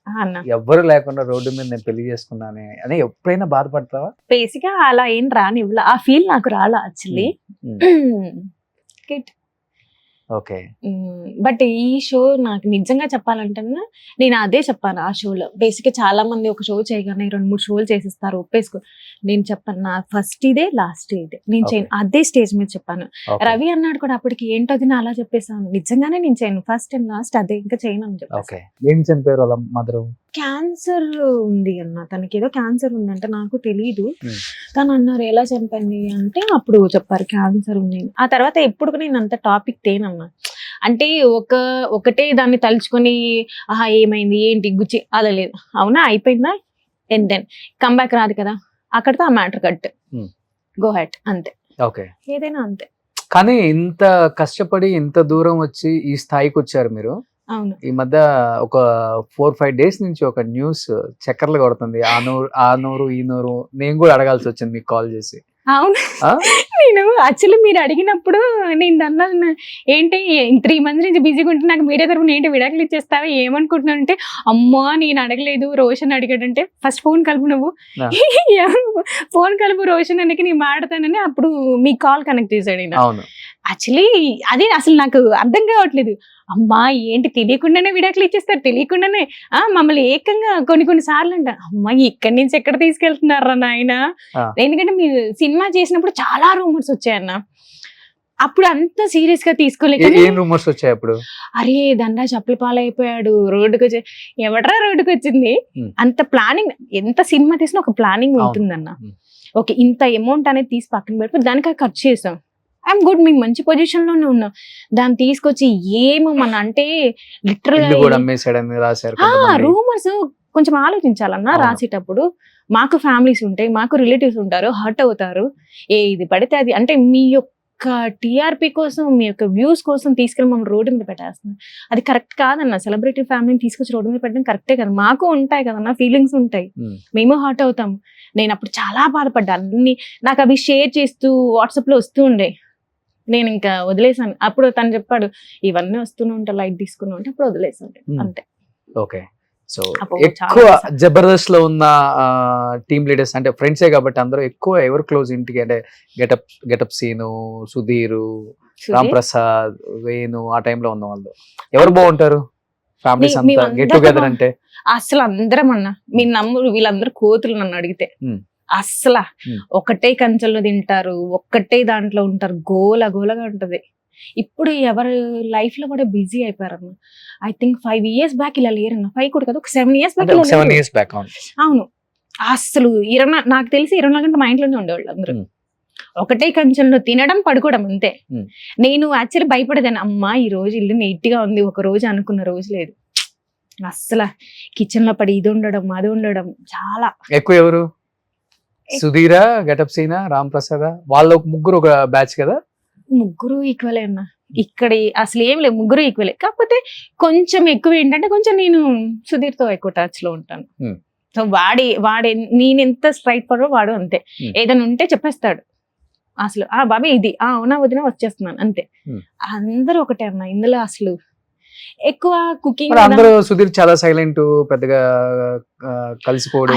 అన్న ఎవ్వరు లేకుండా రోడ్డు మీద నేను పెళ్లి చేసుకున్నానే అని ఎప్పుడైనా బాధపడతావా? బేసిక్ గా అలా ఏం రానివ్వలా, ఆ ఫీల్ నాకు రాలా యాక్చువల్లీ. ఓకే, బట్ ఈ షో నాకు నిజంగా చెప్పాలంటే నేను అదే చెప్పాను ఆ షోలో. బేసిక్ గా చాలా మంది ఒక షో చేయగానే 2-3 షోలు చేసిస్తారు, ఒప్పేసుకో. నేను చెప్పాను నా ఫస్ట్ ఇదే లాస్ట్ ఇదే, నేను చేయను. అదే స్టేజ్ మీద చెప్పాను. రవి అన్నాడు కూడా అప్పటికి, ఏంటది నా అలా చెప్పేసాను. నిజంగానే నేను చేయను, ఫస్ట్ అండ్ లాస్ట్ అదే, ఇంకా చేయను అని చెప్పాను. ఓకే. ఏం చనిపోయారు వాళ్ళ మదరు? క్యాన్సర్ ఉంది అన్న, తనకి ఏదో క్యాన్సర్ ఉందంటే, నాకు తెలీదు. తను అన్నారు ఎలా చనిపోయింది అంటే, అప్పుడు చెప్పారు క్యాన్సర్ ఉంది. ఆ తర్వాత ఎప్పుడు నేను అంత టాపిక్ తేనన్నా. అంటే ఒకటే దాన్ని తలుచుకొని ఆహా ఏమైంది ఏంటి గుచ్చి అలా లేదు. అవునా అయిపోయిందా, అండ్ దెన్ కంబ్యాక్ రాదు కదా, అక్కడితో ఆ మ్యాటర్ కట్, గో హెడ్ అంతే. ఓకే, ఏదైనా అంతే. కానీ ఇంత కష్టపడి ఇంత దూరం వచ్చి ఈ స్థాయికి వచ్చారు మీరు. అవును. ఈ మధ్య ఒక 4-5 డేస్ నుంచి ఒక న్యూస్ చక్కర్లు కొడుతుంది, ఆ నూరు ఈ నూరు. నేను కూడా అడగాల్సి వచ్చింది మీకు కాల్ చేసి. అవును, నేను యాక్చువల్లీ మీరు అడిగినప్పుడు నేను అన్నాను, ఏంటి 3 months నుంచి బిజీగా ఉంటే నాకు మీడియా తరఫున ఏంటి విడాకులు ఇచ్చేస్తావా ఏమనుకుంటున్నాను అంటే, అమ్మా నేను అడగలేదు, రోషన్ అడిగాడంటే ఫస్ట్ ఫోన్ కలుపు, నువ్వు ఫోన్ కలుపు రోషన్ అనికి నేను మాడతానని అప్పుడు మీ కాల్ కనెక్ట్ చేశాడు. అవును, యాక్చువల్లీ అదే అసలు నాకు అర్థం కావట్లేదు. అమ్మా ఏంటి తెలియకుండానే విడాకులు ఇచ్చేస్తారు, తెలియకుండానే మమ్మల్ని ఏకంగా కొన్ని సార్లు అంటారు, అమ్మా ఇక్కడి నుంచి ఎక్కడ తీసుకెళ్తున్నారా నాయన. ఎందుకంటే మీరు సినిమా చేసినప్పుడు చాలా రూమర్స్ వచ్చాయన్న, అప్పుడు అంత సీరియస్ గా తీసుకోలేక రూమర్స్ వచ్చాయి అప్పుడు. అరే ధనరాజ్ అప్పుల పాలైపోయాడు, రోడ్డుకి వచ్చి ఎవడరా రోడ్డుకి వచ్చింది. అంత ప్లానింగ్, ఎంత సినిమా తీసినా ఒక ప్లానింగ్ ఉంటుందన్న. ఓకే ఇంత అమౌంట్ అనేది తీసి పక్కన పెట్టి దానికి ఖర్చు చేసాం, ఐఎమ్ గుడ్, మేము మంచి పొజిషన్ లోనే ఉన్నాం. దాన్ని తీసుకొచ్చి ఏమన్నా అంటే లిటరల్ రూమర్స్ కొంచెం ఆలోచించాలన్నా రాసేటప్పుడు. మాకు ఫ్యామిలీస్ ఉంటాయి, మాకు రిలేటివ్స్ ఉంటారు, హర్ట్ అవుతారు. ఇది పడితే అది అంటే మీ యొక్క టీఆర్పీ కోసం, మీ యొక్క వ్యూస్ కోసం తీసుకెళ్ళి మమ్మల్ని రోడ్డు మీద పెట్టేస్తున్నాం. అది కరెక్ట్ కాదన్న. సెలబ్రిటీ ఫ్యామిలీని తీసుకొచ్చి రోడ్డు మీద పెట్టడం కరెక్టే కదా. మాకు ఉంటాయి కదన్నా, ఫీలింగ్స్ ఉంటాయి, మేము హర్ట్ అవుతాం. నేను అప్పుడు చాలా బాధపడ్డా, అన్ని నాకు అవి షేర్ చేస్తూ వాట్సాప్ లో వస్తూ ఉండే. నేను ఇంకా వదిలేసాను. అప్పుడు తను చెప్పాడు ఇవన్నీ వస్తూనే ఉంటాయి, లైట్ తీసుకున్నా ఉంటే అప్పుడు వదిలేసాను అంతే. ఓకే, సో ఎక్కువ జబర్దస్త్ లో ఉన్న టీమ్ లీడర్స్ అంటే ఫ్రెండ్సే కాబట్టి అందరూ ఎక్కువ ఎవరు క్లోజ్ ఇంటికి అంటే గెటప్ సీను, సుధీర్, రామ్ ప్రసాద్, వేణు ఆ టైంలో ఉన్న వాళ్ళు ఎవరు బాగుంటారు ఫ్యామిలీస్ అంతా గెట్ టుగెదర్ అంటే? అసలు అందరం అన్న మీ నమ్ముడు, వీళ్ళందరూ కోతులు నన్ను అడిగితే. అసలు ఒకటే కంచెల్లో తింటారు, ఒక్కటే దాంట్లో ఉంటారు, గోలగా ఉంటది. ఇప్పుడు ఎవరు లైఫ్ లో కూడా బిజీ అయిపోయారన్న. ఐ థింక్ 5 years బ్యాక్ ఇలా లేరన్న. 5 కూడా కదా, ఒక 7 years బ్యాక్. అవును, అసలు నాకు తెలిసి 24 గంటలు మా ఇంట్లోనే ఉండేవాళ్ళు అందరూ. ఒకటే కంచెంలో తినడం, పడుకోవడం అంతే. నేను యాక్చువల్లీ భయపడేదాన్ని, అమ్మా ఈ రోజు ఇల్లు నీట్ గా ఉంది, ఒక రోజు అనుకున్న రోజు లేదు. అసలు కిచెన్ లో పడి ఇది ఉండడం, అది ఉండడం చాలా ఎక్కువ. ఎవరు? సుధీరా, గెటప్ సీనా, రామ్ ప్రసాద్, వాళ్ళు ముగ్గురు ఒక బ్యాచ్ కదా? ముగ్గురు ఈక్వలే అన్న. ఇక్కడ అసలు ఏం లేదు, ముగ్గురు ఈక్వలే. కాకపోతే కొంచెం ఎక్కువ ఏంటంటే కొంచెం నేను సుధీర్ తో ఎక్కువ టచ్ లో ఉంటాను. సో వాడే నేను ఎంత స్ట్రైట్ ఫార్వర్డ్ వాడు అంతే. ఏదైనా ఉంటే చెప్పేస్తాడు అసలు, బాబీ ఇది అవునా వదిన వచ్చేస్తున్నాను అంతే. అందరూ ఒకటే అన్న ఇందులో. అసలు ఎక్కువ కుకింగ్ అందరూ సుధీర్ చాలా సైలెంట్, పెద్దగా కలిసిపోడు,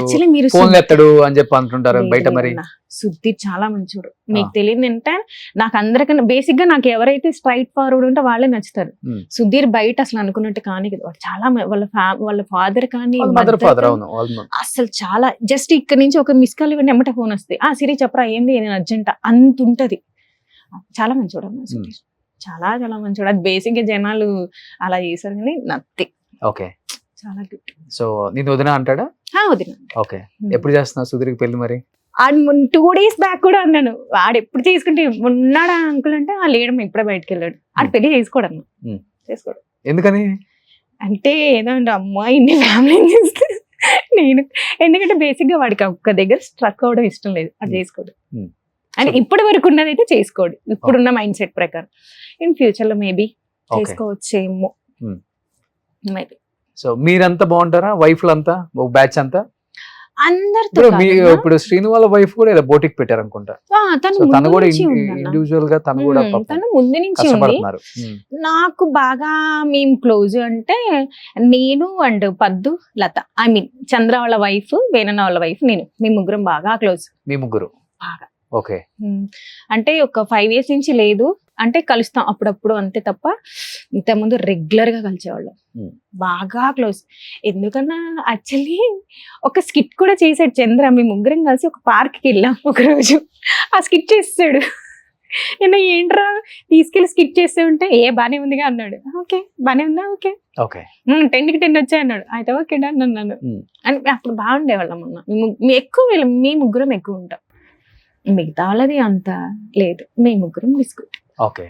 ఫోన్ ఎత్తడు అని చెప్పి అంటుంటారు బయట. మరి సుధీర్ చాలా మంచివాడు. మీకు తెలియదు అంటే నాకు అందరికన్నా బేసిక్ గా నాకు ఎవరైతే స్ట్రైట్ ఫార్వర్డ్ ఉంటే వాళ్ళే నచ్చుతారు. సుధీర్ బయట అసలు అనుకున్నట్టు కానీ వాడు చాలా వాళ్ళ ఫాదర్ కానీ అసలు చాలా జస్ట్ ఇక్కడ నుంచి ఒక మిస్ కాల్ ఇవ్వండి ఎమ్మట ఫోన్ వస్తాయి, సిరి చెప్పరా ఏంది నేను అర్జెంట్ అంత ఉంటది. చాలా మంచివాడు అన్న సుధీర్, చాలా చాలా మంచివాడు. అది బేసిక్ గా జనాలు అలా చేశారు కానీ నథింగ్. ఓకే, చాలా గుడ్. సో నేను వదిన అంటాడా? వదిన. ఓకే, ఎప్పుడు చేస్తున్నా సుధీర్కి పెళ్లి? మరి 2 days బ్యాక్ కూడా అన్నాను, వాడు ఎప్పుడు చేసుకుంటే ఉన్నాడా అంకుల్ అంటే లేడమ్మ ఇప్పుడే బయటకు వెళ్ళాడు. ఆడు పెళ్లి చేసుకోడు చేసుకోడు. ఎందుకని అంటే ఏదో అమ్మాయి ఇన్ని ఫ్యామిలీ చేస్తే నేను, ఎందుకంటే బేసిక్ గా వాడికి ఒక్క దగ్గర స్ట్రక్ అవడం ఇష్టం లేదు, అది చేసుకోడు. అంటే ఇప్పటి వరకు ఉన్నది అయితే చేసుకోడు, ఇప్పుడున్న మైండ్ సెట్ ప్రకారం. ఇన్ ఫ్యూచర్ లో మేబీ చేసుకోవచ్చేమో, మేబీ. సో మీరంతా బాగుంటారా వైఫ్లు అంతా, ఒక బ్యాచ్ అంతా? అందరితో ఇప్పుడు శ్రీను వాళ్ళ వైఫ్ కూడా ఇలా బోటిక్ పెట్టారు అనుకుంటా. తను కూడా ఇండివిజువల్ గా తను ముందు నుంచి ఉంది. నాకు బాగా మేము క్లోజ్ అంటే నేను అండ్ పద్దు, లత, ఐ మీన్ చంద్ర వాళ్ళ వైఫ్, వేణన్న వాళ్ళ వైఫ్, నేను, మీ ముగ్గురం బాగా క్లోజ్. మీ ముగ్గురు బాగా. ఓకే, అంటే ఒక 5 years నుంచి లేదు, అంటే కలుస్తాం అప్పుడప్పుడు అంతే తప్ప ఇంతకుముందు రెగ్యులర్ గా కలిసేవాళ్ళం, బాగా క్లోజ్. ఎందుకన్నా యాక్చువల్లీ ఒక స్కిట్ కూడా చేసాడు చంద్ర. మేము ముగ్గురం కలిసి ఒక పార్క్కి వెళ్ళాం ఒక రోజు, ఆ స్కిట్ చేస్తాడు. నేను ఏంట్రా తీసుకెళ్లి స్కిట్ చేస్తే ఉంటే బానే ఉందిగా అన్నాడు. ఓకే బానే ఉందా, ఓకే 10కి 10 వచ్చాయి అన్నాడు. అయితే ఓకే డన్ అన్నాను. అని అప్పుడు బాగుండేవాళ్ళం అన్న. ఎక్కువ మీ ముగ్గురం ఎక్కువ ఉంటాం, మిగతా వాళ్ళది అంత లేదు, మీ ముగ్గురం డిస్కౌంట్. ఓకే,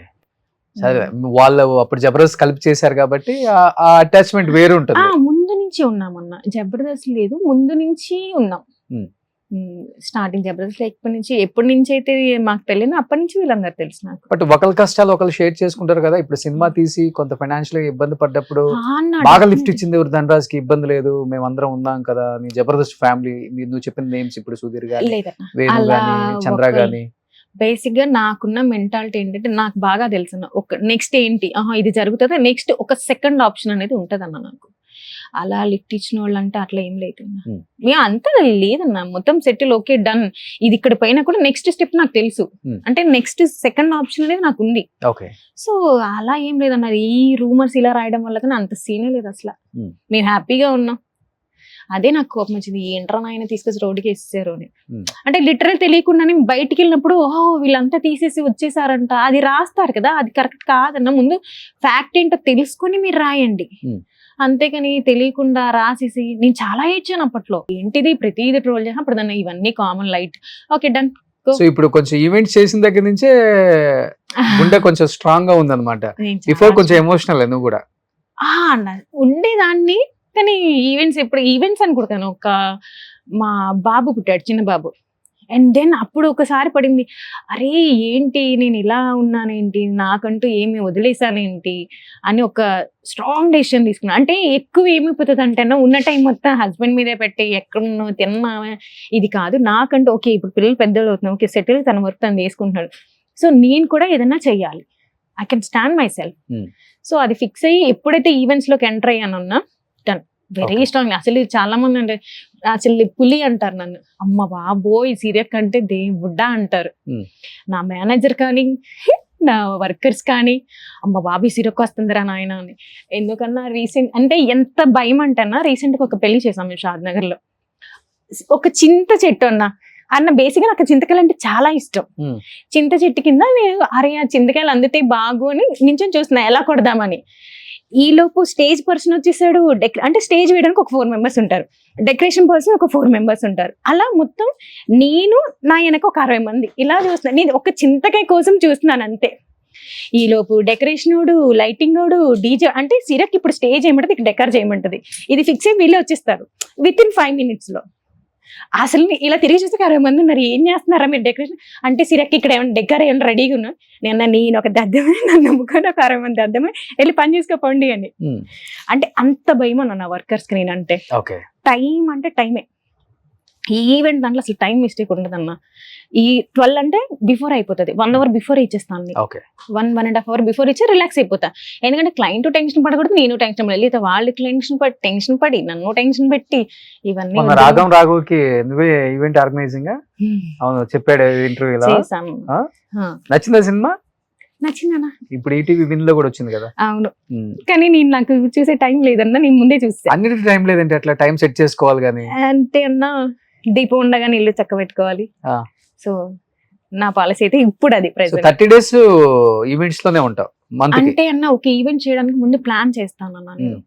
సరే. వాళ్ళు అప్పుడు జబర్దస్త్ కలిపి చేశారు కాబట్టి ఆ అటాచ్మెంట్ వేరు ఉంటుంది. ముందు నుంచి ఉన్నామన్న, జబర్దస్త్ లేదు ముందు నుంచి ఉన్నాం. స్టార్టింగ్ జబర్దస్త్ ఎప్పటి నుంచి అయితే మాకు తెలియదు, అప్పటి నుంచి వీళ్ళందరూ తెలుసు నాకు. బట్ ఒకరి కష్టాలు ఒకరు షేర్ చేసుకుంటారు కదా. ఇప్పుడు సినిమా తీసి కొంత ఫైనాన్షియల్ గా ఇబ్బంది పడ్డప్పుడు బాగా లిఫ్ట్ ఇచ్చింది ఎవరు? ధనరాజ్ కి ఇబ్బంది లేదు, మేము అందరం ఉన్నాం కదా. నీ జబర్దస్త్ ఫ్యామిలీ, నువ్వు చెప్పిన నేమ్స్ ఇప్పుడు సుధీర్ గాని, వేణు గాని, చంద్ర గాని. బేసిక్ గా నాకున్న మెంటాలిటీ ఏంటంటే నాకు బాగా తెలుసు ఒక నెక్స్ట్ ఏంటి, ఇది జరుగుతుంది, నెక్స్ట్ ఒక సెకండ్ ఆప్షన్ అనేది ఉంటదన్న నాకు. అలా లిఫ్ట్ ఇచ్చిన వాళ్ళు అంటే అట్లా ఏం లేదన్నా. Hmm. మేము అంతా లేదన్నా, మొత్తం సెటిల్, ఓకే డన్. ఇది ఇక్కడ పైన కూడా నెక్స్ట్ స్టెప్ నాకు తెలుసు. Hmm. అంటే నెక్స్ట్ సెకండ్ ఆప్షన్ అనేది నాకు ఉంది. ఓకే. సో అలా ఏం లేదన్నా, ఈ రూమర్స్ ఇలా రాయడం వల్ల కానీ అంత సీనే లేదు అసలు. Hmm. మేము హ్యాపీగా ఉన్నాం. అదే నాకు కోపం వచ్చింది, ఏంట్రా నాయన తీసుకొచ్చి రోడ్డుకి వేసేసారు అని. Hmm. అంటే లిటరల్ తెలియకుండానే బయటికి వెళ్ళినప్పుడు ఓహో వీళ్ళంతా తీసేసి వచ్చేసారంట, అది రాస్తారు కదా, అది కరెక్ట్ కాదన్న. ముందు ఫ్యాక్ట్ ఏంటో తెలుసుకొని మీరు రాయండి. Hmm. అంతేకాని తెలియకుండా రాసేసి, నేను చాలా ఏడ్చాను అప్పట్లో. ఏంటిది ప్రతిదీ ట్రోల్ చేసిన, అప్పుడు దాన్ని ఇవన్నీ common light, okay done. So ఇప్పుడు కొంచెం ఈవెంట్స్ చేసిన దగ్గర నుంచే గుండె కొంచెం స్ట్రాంగ్ గా ఉందన్నమాట. బిఫోర్ కొంచెం ఎమోషనల్ నువ్వు కూడా. ఉండేదాన్ని, కానీ ఈవెంట్స్ ఎప్పుడు ఈవెంట్స్ అనుకుంటాను. ఒక మా బాబు పుట్టాడు, చిన్న బాబు. అండ్ దెన్ అప్పుడు ఒకసారి పడింది, అరే ఏంటి నేను ఇలా ఉన్నానేంటి, నాకంటూ ఏమి వదిలేసానేంటి అని ఒక స్ట్రాంగ్ డెసిషన్ తీసుకున్నా. అంటే ఎక్కువ ఏమైపోతుంది అంటే ఉన్న టైం మొత్తం హస్బెండ్ మీదే పెట్టి ఎక్కడున్నావు తిన్నావా ఇది కాదు, నాకంటూ ఓకే ఇప్పుడు పిల్లలు పెద్దలు అవుతున్నావు, ఓకే సెటిల్, తన వర్క్ తను చేసుకుంటున్నాడు. సో నేను కూడా ఏదైనా చెయ్యాలి, I can stand my self. So అది ఫిక్స్ అయ్యి ఎప్పుడైతే ఈవెంట్స్ లోకి ఎంటర్ అయ్యానన్నా డన్, వెరీ స్ట్రాంగ్. అసలు చాలా మంది అంటే అసలు పులి అంటారు నన్ను, అమ్మ బాబోయ్ సీరియస్ కంటే దేవుడ్డ అంటారు. నా మేనేజర్ కానీ నా వర్కర్స్ కానీ, అమ్మ బాబీ సిరక్ వస్తుందిరా నాయన అని. ఎందుకన్నా రీసెంట్ అంటే ఎంత భయం అంటన్నా, రీసెంట్గా ఒక పెళ్లి చేసాం మేము షాద్నగర్ లో. ఒక చింత చెట్టు అన్న బేసిక్గా నాకు చింతకాయలు అంటే చాలా ఇష్టం. చింత చెట్టు కింద నేను అరే ఆ చింతకాయలు అందితే బాగు అని నించొని చూస్తున్నా ఎలా కొడదామని. ఈ లోపు స్టేజ్ పర్సన్ వచ్చేసాడు. అంటే స్టేజ్ వేయడానికి ఒక 4 members ఉంటారు, డెకరేషన్ పర్సన్ ఒక 4 members ఉంటారు. అలా మొత్తం నేను నా వెనక ఒక 60 మంది ఇలా చూస్తున్నాను. నేను ఒక చింతకాయ కోసం చూస్తున్నాను అంతే. ఈ లోపు డెకరేషన్ ఓడు, లైటింగ్ ఓడు, డీజే అంటే సిరక్ ఇప్పుడు స్టేజ్ ఏమంటది, డెకర్ చేయమంటది, ఇది ఫిక్స్ అయ్యి వీళ్ళే వచ్చేస్తారు విత్ ఇన్ 5 minutes లో. అసలు ఇలా తిరిగి చూస్తే 60 మంది ఉన్నారు, ఏం చేస్తున్నారా మీరు డెకరేషన్ అంటే. సిరక్ ఇక్కడ ఏమైనా డెకర్ ఏమైనా రెడీగా ఉన్నా, నేను ఒక దద్దమే, నన్ను నమ్ముకొని ఒక 60 మంది దద్దమే వెళ్ళి పని చేసుకోండి అని. అంటే అంత భయం అన్న నా వర్కర్స్ కి. నేనంటే టైం అంటే టైమే, ఈ ఈవెంట్ దాంట్లో అసలు టైం మిస్టేక్ ఉండదన్న. ఈ 12 అంటే బిఫోర్ అయిపోతుంది, 1 hour బిఫోర్ ఇచ్చేస్తాను. 1.5 hour బిఫోర్ ఇచ్చి రిలాక్స్ అయిపోతా. ఎందుకంటే క్లయింట్ టెన్షన్ పడకూడదు, నేను టెన్షన్ పడాలి, లేదా వాళ్ళు టెన్షన్ పడి నన్ను టెన్షన్ పెట్టి ఇవన్నీ. రాఘం రాఘవ్కి నువ్వే ఈవెంట్ ఆర్గనైజింగ్ అవును చెప్పాడు ఇంటర్వ్యూలో. చేశాను. నచ్చిందా సినిమా? నచ్చిందన్నా. ఇప్పుడు ఈటీవీ విన్ లో కూడా వచ్చింది కదా. అవును, కానీ నేను నాకు చూసే టైం లేదన్నా, నేను ముందే చూసా. అన్నిటి టైం లేదంటే అట్లా టైం సెట్ చేసుకోవాలి కానీ. అంటే అన్నా దీపం ఉండగానే ఇల్లు చక్క పెట్టుకోవాలి. సో నా పాలసీ అయితే ఇప్పుడు అది 30 days ఈవెంట్స్ లోనే ఉంటావు. అంటే అన్న ఒక ఈవెంట్ చేయడానికి ముందు ప్లాన్ చేస్తాను అన్న నేను.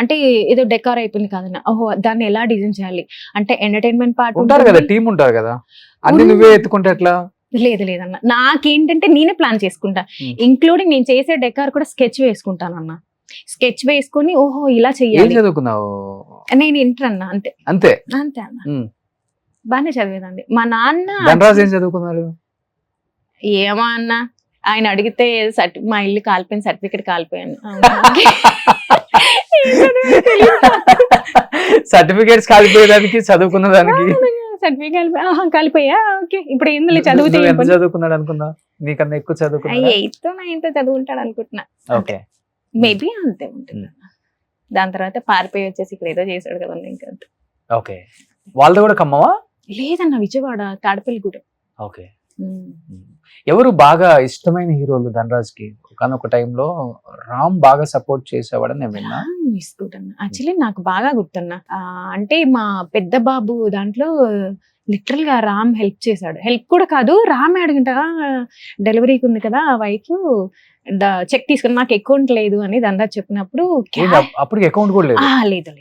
అంటే ఏదో డెకార్ అయిపోయింది కాదన్న, ఓహో దాన్ని ఎలా డిజైన్ చేయాలి అంటే ఎంటర్టైన్మెంట్ పార్ట్ ఉంటారు కదా, టీం ఉంటారు కదా, అన్ని నువ్వే ఎత్తుకుంటే ఎట్లా? లేదన్న, నాకేంటంటే నేనే ప్లాన్ చేసుకుంటా. ఇంక్లూడింగ్ నేను చేసే డెకార్ కూడా స్కెచ్ వేసుకుంటాను అన్న. స్కెచ్ వేసుకొని ఓహో ఇలా చెయ్యాలి. చదువుకున్నావు? నేను ఇంటర్ అన్న, అంతే అంతే అంతే అన్న. బాగానే చదివేదండి. మా నాన్న ధనరాజ్ ఏం చదువుకున్నారు? ఏమో అన్న, ఆయన అడిగితే మా ఇల్లు కాలిపోయిన సర్టిఫికెట్ కాలిపోయాను. సర్టిఫికేట్స్ కాలిపోయేదానికి చదువుకున్న దానికి సర్టిఫికేట్ కాలిపోయా. ఓకే ఇప్పుడు ఏంది చదివితే చదువుకున్నాడు అనుకున్నా, నీకన్నా ఎక్కువ చదువుకున్నా. 8th 9th చదువుకుంటాడు అనుకుంటున్నా. ఓకే మేబీ అంతే ఉంటుంది. దాని తర్వాత పారిపోయి వచ్చేసి ఇక్కడ ఏదో చేశాడు కదండి ఇంకా. ఓకే, వాళ్ళది కూడా ఖమ్మమా? లేదన్న, విజయవాడ తాడపల్లిగూడెం. ఓకే. ఎవరు బాగా ఇష్టమైన హీరోలు ధనరాజ్ కి? ఒకనొక టైంలో రామ్ బాగా సపోర్ట్ చేసేవాడని నేను విన్నా. యాక్చువల్లీ నాకు బాగా గుర్తున్నా. అంటే మా పెద్ద బాబు దాంట్లో లిటరల్ గా రామ్ హెల్ప్ చేశాడు. హెల్ప్ కూడా కాదు, రామ్ అడిగింటా డెలివరీకి ఉంది కదా వైఫ్, చెక్ తీసుకుని నాకు అకౌంట్ లేదు అని ధనరాజ్ చెప్పినప్పుడు అప్పుడు అకౌంట్ కూడా లేదు. లేదు.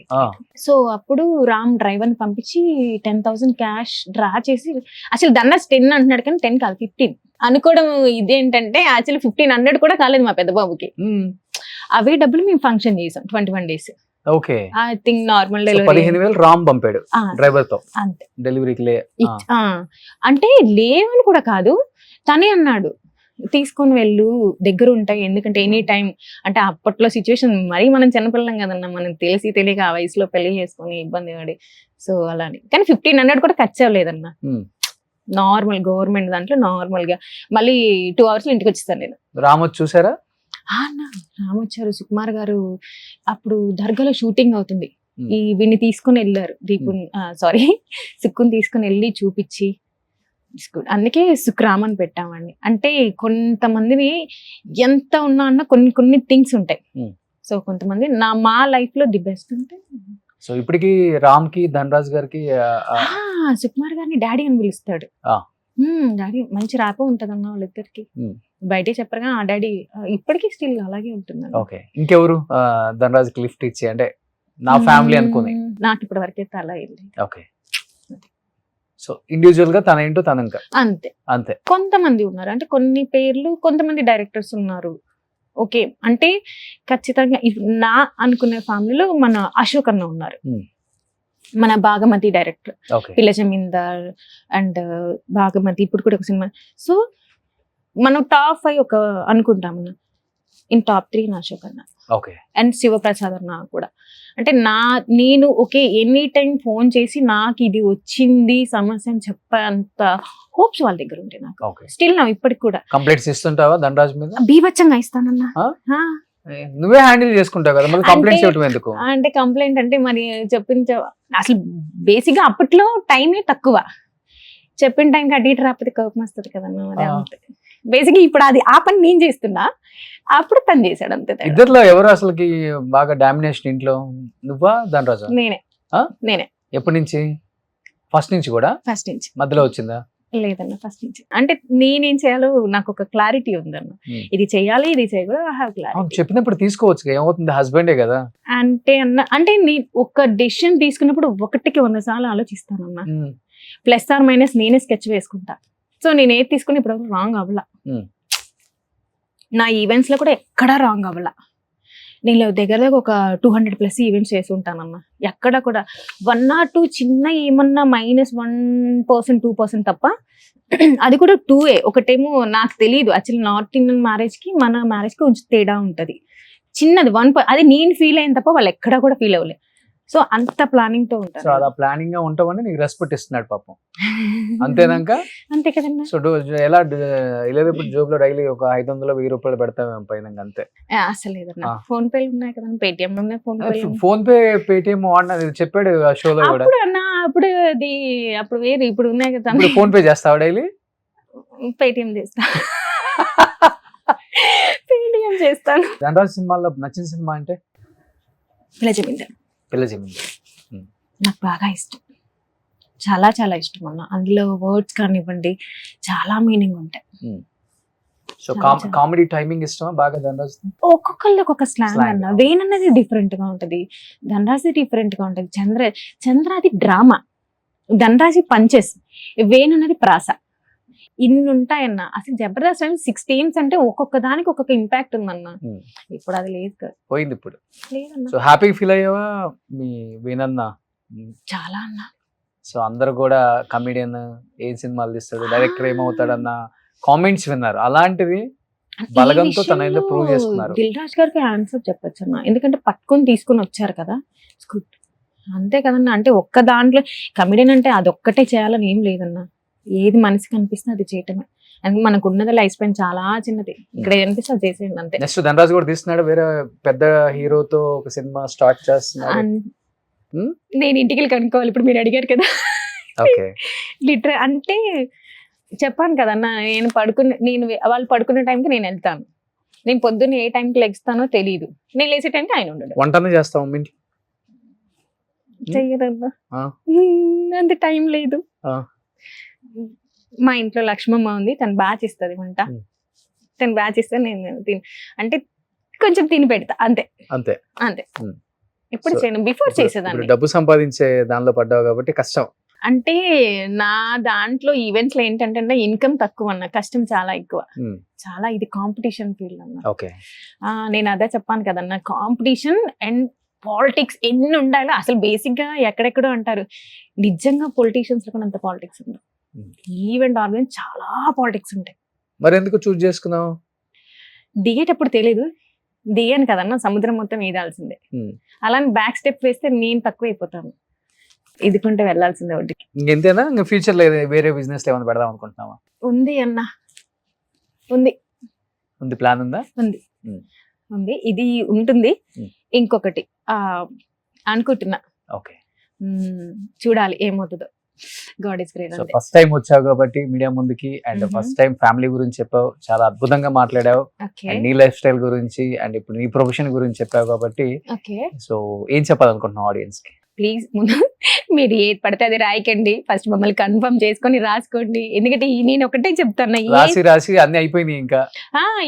సో అప్పుడు రామ్ డ్రైవర్ ని పంపించి 10,000 క్యాష్ డ్రా చేసి, అసలు ధనరాజ్ 10 అంటున్నాడు కానీ 10 కాదు 15 అనుకోవడం. ఇదేంటంటే యాక్చువల్లీ 1500 కూడా కాలేదు మా పెద్ద బాబుకి. అవే డబ్బులు మేము ఫంక్షన్ చేసాం 21 days. Okay, I think normal delivery 15,000 Ram పంపాడు డ్రైవర్ తో అంతే డెలివరీకి. అంటే లేవని కూడా కాదు, తనే అన్నాడు తీసుకొని వెళ్ళు దగ్గర ఉంటాయి, ఎందుకంటే ఎనీ టైం. అంటే అప్పట్లో సిచ్యువేషన్ మరీ మనం చిన్నపిల్లం కదన్నా, మనం తెలియక ఆ వయసులో పెళ్లి చేసుకొని ఇబ్బంది పడి. సో అలానే, కానీ 1500 కూడా ఖర్చు అవ్వలేదన్నా. నార్మల్ గవర్నమెంట్ దాంట్లో నార్మల్ గా మళ్ళీ 2 hours లో ఇంటికి వచ్చేస్తాను నేను. రామ్ చూసారా? రామ్ వచ్చారు, సుకుమార్ గారు. అప్పుడు దర్గాలో షూటింగ్ అవుతుంది, ఈ వీడిని తీసుకుని వెళ్ళారు దీపుని సారీ సుక్కుని తీసుకుని వెళ్ళి చూపించి అందుకే సుక్రామ్ అని పెట్టామండి. అంటే కొంతమందిని ఎంత ఉన్నా అన్న కొన్ని థింగ్స్ ఉంటాయి. సో కొంతమంది మా లైఫ్ లో ది బెస్ట్ ఉంటే సో ఇప్పటికి రామ్ కి ధనరాజ్ గారికి సుకుమార్ గారిని డాడీ అని పిలుస్తాడు. డాడీ మంచి ర్యాప్ ఉంటదన్న వాళ్ళిద్దరికి. బయటే చెప్పరుగా ఆ డాడీ ఇప్పటికీ స్టిల్ అలాగే ఉంటుంది. ఓకే, ఇంకెవరు ధనరాజ్ కి లిఫ్ట్ ఇచ్చి అంటే నా ఫ్యామిలీ అనుకుని? నాకు ఇప్పటి వరకైతే అలా అయింది. ఓకే, సో ఇండివిజువల్ గా తన ఏంటో తన ఇంకా అంతే. కొంతమంది ఉన్నారు అంటే కొన్ని పేర్లు, కొంతమంది డైరెక్టర్స్ ఉన్నారు. ఓకే, అంటే ఖచ్చితంగా నా అనుకునే ఫ్యామిలీలో మన అశోక్ అన్న ఉన్నారు, మన భాగమతి డైరెక్టర్, పిల్ల జమీందార్ అండ్ భాగమతి ఇప్పుడు కూడా ఒక సినిమా. సో మనం టాప్ 5 ఒక అనుకుంటాం, ఇన్ టాప్ 3 నా అశోక్ అన్న అండ్ శివప్రసాద్ అన్న కూడా. అంటే నేను ఓకే ఎనీ టైం ఫోన్ చేసి నాకు ఇది వచ్చింది సమస్య అని చెప్పేంత హోప్స్ వాళ్ళ దగ్గర ఉంటాయి నాకు. స్టిల్ నా ఇప్పటికి కూడా కంప్లైంట్స్ ఇస్తుంటావా ధనరాజ్ మీద? బీభత్సంగా ఇస్తానన్నా. నువ్వే హ్యాండిల్ చేసుకుంటావు కదా, మరి కంప్లైంట్స్ ఇవ్వడం ఎందుకు? అంటే కంప్లైంట్ అంటే మరి అసలు బేసిక్ గా అప్పట్లో టైమే తక్కువ, చెప్పిన టైంకి అటు ఇటు రాకపోతే కోపం వస్తుంది కదన్నా. బేసిక్ ఇప్పుడు అది ఆ పని నేను చేస్తున్నా, అప్పుడు తను చేశాడు అంతే. ఇద్దరులో ఎవరు అసలుకి బాగా డామినేషన్ ఇంట్లో, నువ్వా ధనరాజు? నేనే. ఎప్పటి నుంచి? ఫస్ట్ నుంచి కూడా? ఫస్ట్ నుంచి. మధ్యలో వచ్చిందా? లేదన్న ఫస్ట్ నుంచి. అంటే నేనేం చేయాలో నాకు ఒక క్లారిటీ ఉందన్న, ఇది చేయాలి ఇది చేయకూడదు. చెప్పినప్పుడు తీసుకోవచ్చు, ఏమవుతుంది, హస్బెండే కదా. అంటే నేను ఒక డెసిషన్ తీసుకున్నప్పుడు 1కి 100 సార్లు ఆలోచిస్తానన్నా. ప్లస్ ఆర్ మైనస్ నేనే స్కెచ్ వేసుకుంటా. సో నేను ఏది తీసుకుని ఇప్పుడు రాంగ్ అవ్వాల, నా ఈవెంట్స్ లో కూడా ఎక్కడా రాంగ్ అవ్వాల. నేను దగ్గర ఒక 200+ ఈవెంట్స్ చేసి ఉంటానన్నా, ఎక్కడ కూడా 1 or 2 చిన్న ఏమన్నా -1% 2% తప్ప, అది కూడా 2 ఒకటేమో నాకు తెలియదు యాక్చువల్లీ నార్త్ ఇండియన్ మ్యారేజ్ కి మన మ్యారేజ్ కి కొంచెం తేడా ఉంటది, చిన్నది 1 అది నేను ఫీల్ అయిన తప్ప వాళ్ళు ఎక్కడా కూడా ఫీల్ అవ్వలే. సో అంత ప్లానింగ్ తో ఉంటారు. సో అలా ప్లానింగ్ గా ఉంటామని నీకు రెస్పెక్ట్ ఇస్తున్నాడు పాపం, అంతేనాక? అంతే కదన్నా. సో ఎలా ఇప్పుడు జోబ్ లో డైలీ ఒక 500-1000 రూపాయలు పెడతాం పైన, అంతే? అసలు లేదన్నా, ఫోన్ పే ఉన్నాయి కదా, పేటిఎం ఉన్నాయి. ఫోన్ పే పేటిఎం అన్నది చెప్పాడు ఆ షోలో కూడా. అప్పుడు అది అప్పుడు వేరు, ఇప్పుడు ఉన్నాయి కదా. ఫోన్ పే చేస్తావా డైలీ? పేటిఎం చేస్తా. పేటిఎం చేస్తాను. ధనరాజ్ సినిమాలో నచ్చిన సినిమా అంటే? పిల్ల జమీందార్. నాకు బాగా ఇష్టం, చాలా చాలా ఇష్టం అన్న. అందులో వర్డ్స్ కానివ్వండి చాలా మీనింగ్ ఉంటాయి. సో కామెడీ టైమింగ్ ఇష్టమా బాగా ధనరాజ్? ఒక్కొక్కళ్ళు ఒక్కొక్క స్లాంగ్ అన్న. వేన్ అనేది డిఫరెంట్ గా ఉంటది, ధనరాజ్ డిఫరెంట్ గా ఉంటది. చంద్ర అది డ్రామా, ధనరాజ్ పంచెస్, వేన్ అనేది ప్రాస. ఇన్ని ఉంటాయన్న. అసలు జబర్దస్త్ 16 అంటే ఒక్కొక్క దానికి ఒక్కొక్క ఇంపాక్ట్ ఉందన్న. ఇప్పుడు అది లేదు కదా, పోయింది ఇప్పుడు. సో హ్యాపీ ఫీల్ అయ్యావా మీ వేనన్న? చాలా అన్న. సో అందరు కూడా కమెడియన్ ఏం సినిమాలు తీస్తాడు, డైరెక్టర్ ఏమవుతాడన్న కామెంట్స్ విన్నారు, అలాంటివి బలగంతో తన ఏదో ప్రూవ్ చేస్తున్నారు. దిల్ రాజు గారికి ఆన్సర్ చెప్పొచ్చు అన్న, ఎందుకంటే పట్టుకొని తీసుకొని వచ్చారు కదా, అంతే కదన్నా. అంటే ఒక్క దాంట్లో కమెడియన్ అంటే అదొక్కటే చేయాలని ఏం లేదన్నా, ఏది మనసుకి అనిపిస్తే అది చేయటమే. అండ్ మనకు ఉన్నది లైఫ్ స్పాన్ చాలా చిన్నది, ఇక్కడ అనిపిస్తే అది చేసేయండి అంతే. నెక్స్ట్ ధనరాజ్ కూడా తీస్తున్నాడు, వేరే పెద్ద హీరోతో ఒక సినిమా స్టార్ట్ చేస్తున్నాడు. నేను ఇంటికి కనుక్కోవాలి, ఇప్పుడు మీరు అడిగారు కదా. లిటరల్ అంటే చెప్పాను కదన్నా, నేను వాళ్ళు పడుకునే టైంకి నేను వెళ్తాను. నేను పొద్దున్న ఏ టైంకి లెగిస్తానో తెలియదు, నేను లేచే టైంకి ఆయన ఉండడు. వంటనే చేస్తాం చెయ్యదన్నా, అంత టైం లేదు. మా ఇంట్లో లక్ష్మమ్మ ఉంది, తను బాగా చేస్తుంది వంట. తను బాగా చేస్తే నేను అంటే కొంచెం తిని పెడతా అంతే అంతే అంతే. ఇప్పుడు బిఫోర్ చేసేదాన్ని. డబ్బు సంపాదించే దానిలో పడ్డావు కాబట్టి కష్టం. అంటే నా దాంట్లో ఈవెంట్స్ లో ఏంటంటే ఇన్కమ్ తక్కువ అన్న, కష్టం చాలా ఎక్కువ. చాలా ఇది కాంపిటీషన్ ఫీల్డ్ అన్న. నేను అదే చెప్పాను కదన్న, కాంపిటీషన్ అండ్ పాలిటిక్స్ ఎన్ని ఉండాలో. అసలు బేసిక్ గా ఎక్కడెక్కడో అంటారు, నిజంగా పొలిటీషియన్స్ లో కూడా అంత పాలిటిక్స్ ఉండవు. ఈవెంట్ ఆర్గనైజ్ చాలా పాలిటిక్స్ ఉంటాయి. మరి ఎందుకు చూస్ చేసుకున్నావు? దిగేటప్పుడు తెలీదు, దిగాను కదన్నా, సముద్రం మొత్తం ఈదాల్సిందే. అలానే బ్యాక్ స్టెప్ వేస్తే నేను తక్కువ అయిపోతాను, ఇదికుంటే వెళ్లాల్సిందే ఒడ్డుకి. ఇంకెంతేనా? ఇంకా ఫ్యూచర్ లో వేరే బిజినెస్ ఏమైనా పెడదాం అనుకుంటున్నావా? ఉంది అన్న, ఉంది. ప్లాన్ ఉందా? ఉంది. ఇది ఉంటుంది. ఇంకొకటి అనుకుంటున్నా. ఓకే. చూడాలి ఏమవుతుందో. God is great. So first time వచ్చావు కాబట్టి మీడియా ముందుకి, అండ్ ఫస్ట్ టైం ఫ్యామిలీ గురించి చెప్పావు, చాలా అద్భుతంగా మాట్లాడావు. అండ్ నీ లైఫ్ స్టైల్ గురించి అండ్ ఇప్పుడు నీ ప్రొఫెషన్ గురించి చెప్పావు కాబట్టి సో ఏం చెప్పాలనుకుంటున్నావు ఆడియన్స్ కి? ప్లీజ్ ముందు మీరు ఏది పడితే అది రాయకండి, ఫస్ట్ మమ్మల్ని కన్ఫర్మ్ చేసుకొని రాసుకోండి. ఎందుకంటే నేను ఒకటే చెప్తాను, రాసి అన్ని అయిపోయినాయి, ఇంకా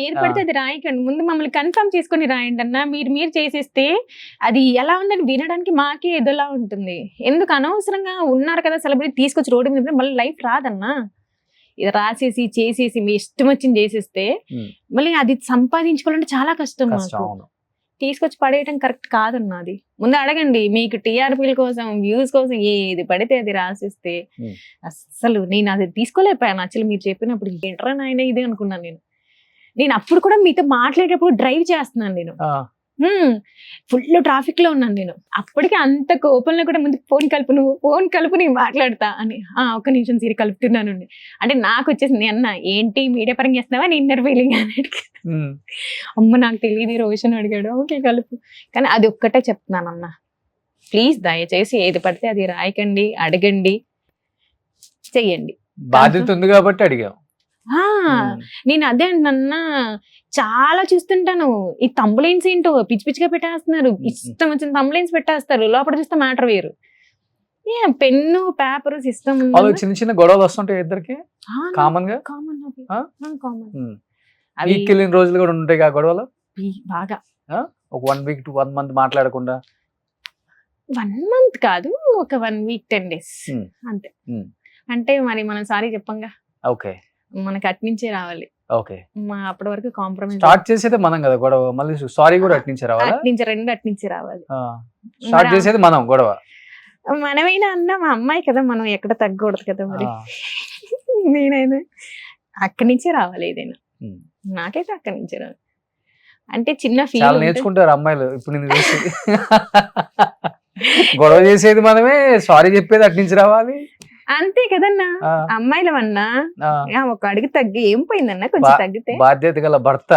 ఏది పడితే అది రాయకండి, ముందు మమ్మల్ని కన్ఫర్మ్ చేసుకొని రాయండి అన్న. మీరు చేసేస్తే అది ఎలా ఉందని వినడానికి మాకే ఏదోలా ఉంటుంది. ఎందుకు అనవసరంగా ఉన్నారు కదా సెలబ్రిటీ తీసుకొచ్చి రోడ్డు మీద మళ్ళీ లైఫ్ రాదన్నా. ఇది రాసేసి చేసేసి మీ ఇష్టం వచ్చింది చేసేస్తే మళ్ళీ అది సంపాదించుకోవాలంటే చాలా కష్టం. తీసుకొచ్చి పడేయటం కరెక్ట్ కాదన్నది. ముందు అడగండి, మీకు టీఆర్పీల కోసం వ్యూస్ కోసం ఏది పడితే అది రాసిస్తే అస్సలు నేను అది తీసుకోలేకపోయాను. యాక్చువల్లీ మీరు చెప్పినప్పుడు ఏంట్రా నాయన ఇది అనుకున్నాను. నేను అప్పుడు కూడా మీతో మాట్లాడేటప్పుడు డ్రైవ్ చేస్తున్నాను, నేను ఫుల్ ట్రాఫిక్ లో ఉన్నాను. నేను అప్పటికి అంత కోపంలో కూడా ముందు ఫోన్ కలుపు నేను మాట్లాడతా అని, ఒక నిమిషం సీరి కలుపుతున్నాను అంటే నాకు వచ్చేసింది, అన్న ఏంటి మీడియా పరంగా చేస్తున్నావా నీ ఇన్నర్ ఫీలింగ్ అని. అమ్మ నాకు తెలియదు రోషన్ అడిగాడు, ఓకే కలుపు. కానీ అది ఒక్కటే చెప్తున్నాను అన్న, ప్లీజ్ దయచేసి ఏది పడితే అది రాయకండి, అడగండి, చెయ్యండి. బాధ్యత ఉంది కాబట్టి అడిగాం. నేను అదే అంటున్నా, చాలా చూస్తుంటాను ఈ తంబులైన్స్ ఏంటో పిచ్చి పిచ్చిగా పెట్టేస్తున్నారు, ఇష్టం వచ్చిన తంబులైన్స్ పెట్టేస్తారు, లోపల చూస్తే మ్యాటర్ వేరు. పెన్ను పేపర్ సిస్టమ్ చిన్న చిన్న గొడవలు వస్తుంటాయి ఇద్దరికి, కామన్ గా వెళ్ళిన రోజులు కూడా ఉంటాయి ఆ గొడవలు బాగా. ఒక 1 week to 1 month మాట్లాడకుండా. 1 month కాదు, ఒక 1 week 10 days అంతే. అంటే మరి మనం సారీ చెప్పంగా, ఓకే మనకి అట్నుంచే రావాలి. ఓకే, అప్పటి వరకు కాంప్రమైజ్ స్టార్ట్ చేసేది మనం కదా గొడవ, మళ్ళీ సారీ కూడా అట్నుంచే రావాలి. అట్నుంచి రావాలి. స్టార్ట్ చేసేది మనం గొడవ, మనమైనా అన్న మా అమ్మాయి కదా, మనం ఎక్కడ తగ్గకూడదు కదా. మరి నేనైనా అక్కడి నుంచే రావాలి ఏదైనా. నాకైతే అక్కడి నుంచే రావాలి. అంటే చిన్న ఫీల్ నేర్చుకుంటారు అమ్మాయిలు ఇప్పుడు నేను చూసి. గొడవ చేసేది మనమే, సారీ చెప్పేది అట్నుంచి రావాలి. అంతే కదన్నా, అమ్మాయిల వన్నా ఒక అడుగు తగ్గి ఏం పోయిందన్నా, కొంచెం తగ్గితే. బాధ్యత గల భర్త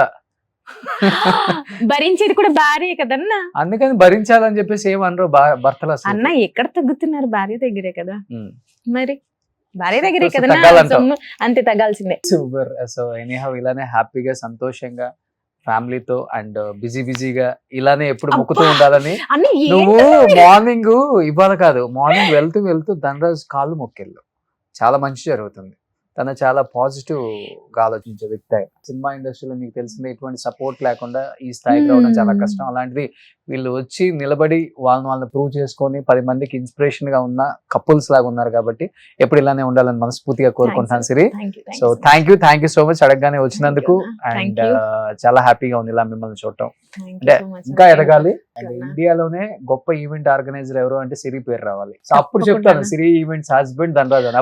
భరించేది కూడా భార్య కదన్నా, అందుకని భరించాలని చెప్పేసి ఏమనరు భర్తలు. అన్న ఎక్కడ తగ్గుతున్నారు, భార్య దగ్గరే కదా. మరి భార్య దగ్గరే కదా, అంతే తగ్గాల్సిందే. సూపర్. సో ఎనీహౌ ఇలానే హ్యాపీగా సంతోషంగా ఫ్యామిలీతో అండ్ బిజీగా ఇలానే ఎప్పుడు మొక్కుతూ ఉండాలని. నువ్వు మార్నింగ్ ఇవాళ కాదు, మార్నింగ్ వెళ్తూ ధనరాజ్ కాళ్ళు మొక్కెళ్ళు, చాలా మంచి జరుగుతుంది. తను చాలా పాజిటివ్ గా ఆలోచించే వ్యక్తి. సినిమా ఇండస్ట్రీలో మీకు తెలిసిందే, ఎటువంటి సపోర్ట్ లేకుండా ఈ స్థాయికి రావడం చాలా కష్టం. అలాంటిది వీళ్ళు వచ్చి నిలబడి వాళ్ళని ప్రూవ్ చేసుకొని 10 మందికి ఇన్స్పిరేషన్ గా ఉన్న కపుల్స్ లాగా ఉన్నారు. కాబట్టి ఎప్పుడు ఇలానే ఉండాలని మనస్ఫూర్తిగా కోరుకుంటున్నాను Siri. So thank you so much అడగగానే వచ్చినందుకు. అండ్ చాలా హ్యాపీగా ఉంది ఇలా మిమ్మల్ని చూడటం. అంటే ఇంకా ఎదగాలి. అండ్ ఇండియాలోనే గొప్ప ఈవెంట్ ఆర్గనైజర్ ఎవరు అంటే సిరి పేరు రావాలి. సో అప్పుడు చెప్తాను సిరి ఈవెంట్స్ హస్బెండ్ ధనరాజ్ అని.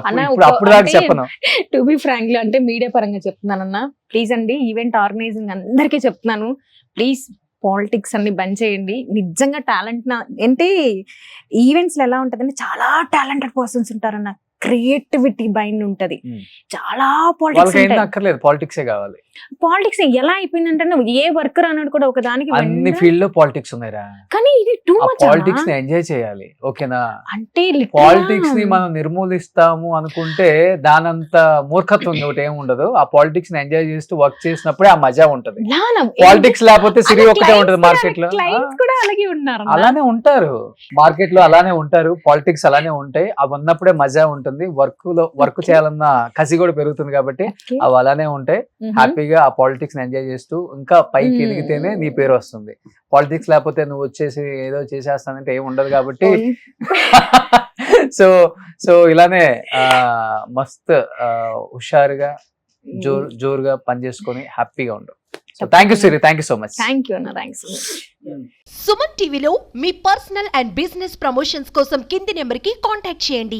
అప్పుడు దాకా చెప్పను. టు బి ఫ్రాంక్లీ అంటే మీడియా పరంగా చెప్తున్నానన్నా, ప్లీజ్ అండి ఈవెంట్ ఆర్గనైజింగ్ అందరికీ చెప్తున్నాను, ప్లీజ్ పాలిటిక్స్ అన్ని బంద్ చేయండి. నిజంగా టాలెంట్ అంటే ఈవెంట్స్ లో ఎలా ఉంటదంటే చాలా టాలెంటెడ్ పర్సన్స్ ఉంటారన్న, క్రియేటివిటీ మైండ్ ఉంటది, చాలా పాలిటిక్స్ కావాలి. పాలిటిక్స్ ఎలా అయిపోయిందంటే ఏ వర్కర్ అన్నాడు కూడా ఒక దానికి అన్ని ఫీల్డ్ లో పాలిటిక్స్ ఉన్నాయిరా, కానీ ఇది టూ మచ్. పాలిటిక్స్ ని ఎంజాయ్ చేయాలి, ఓకేనా? అంటే పాలిటిక్స్ ని మనం నిర్మూలిస్తాము అనుకుంటే దానంత మూర్ఖత్వం ఒకటి ఏమి ఉండదు. ఆ పాలిటిక్స్ ని ఎంజాయ్ చేస్తూ వర్క్ చేసినప్పుడే ఆ మజా ఉంటది. పాలిటిక్స్ లేకపోతే సిరి ఒకటే ఉంటది మార్కెట్ లో. అలానే ఉంటారు మార్కెట్ లో, అలానే ఉంటారు. పాలిటిక్స్ అలానే ఉంటాయి. అవి ఉన్నప్పుడే మజా ఉంటుంది. వర్క్ చేయాలన్న కసి కూడా పెరుగుతుంది. కాబట్టి అవి అలానే ఉంటాయి. హ్యాపీగా ఆ పాలిటిక్స్ ని ఎంజాయ్ చేస్తూ ఇంకా పైకి ఎదిగితేనే నీ పేరు వస్తుంది. పాలిటిక్స్ లేకపోతే నువ్వు వచ్చేసి ఏదో చేసేస్తానంటే ఏమి ఉండదు. కాబట్టి సో ఇలానే మస్త్ హుషారుగా జోరుగా పనిచేసుకొని హ్యాపీగా ఉండు. Thank you Siri, thank you so much. Thank you అన్న, థ్యాంక్స్. సుమన్ టీవీలో మీ పర్సనల్ అండ్ బిజినెస్ ప్రమోషన్స్ కోసం కింది నెంబర్ కి కాంటాక్ట్ చేయండి.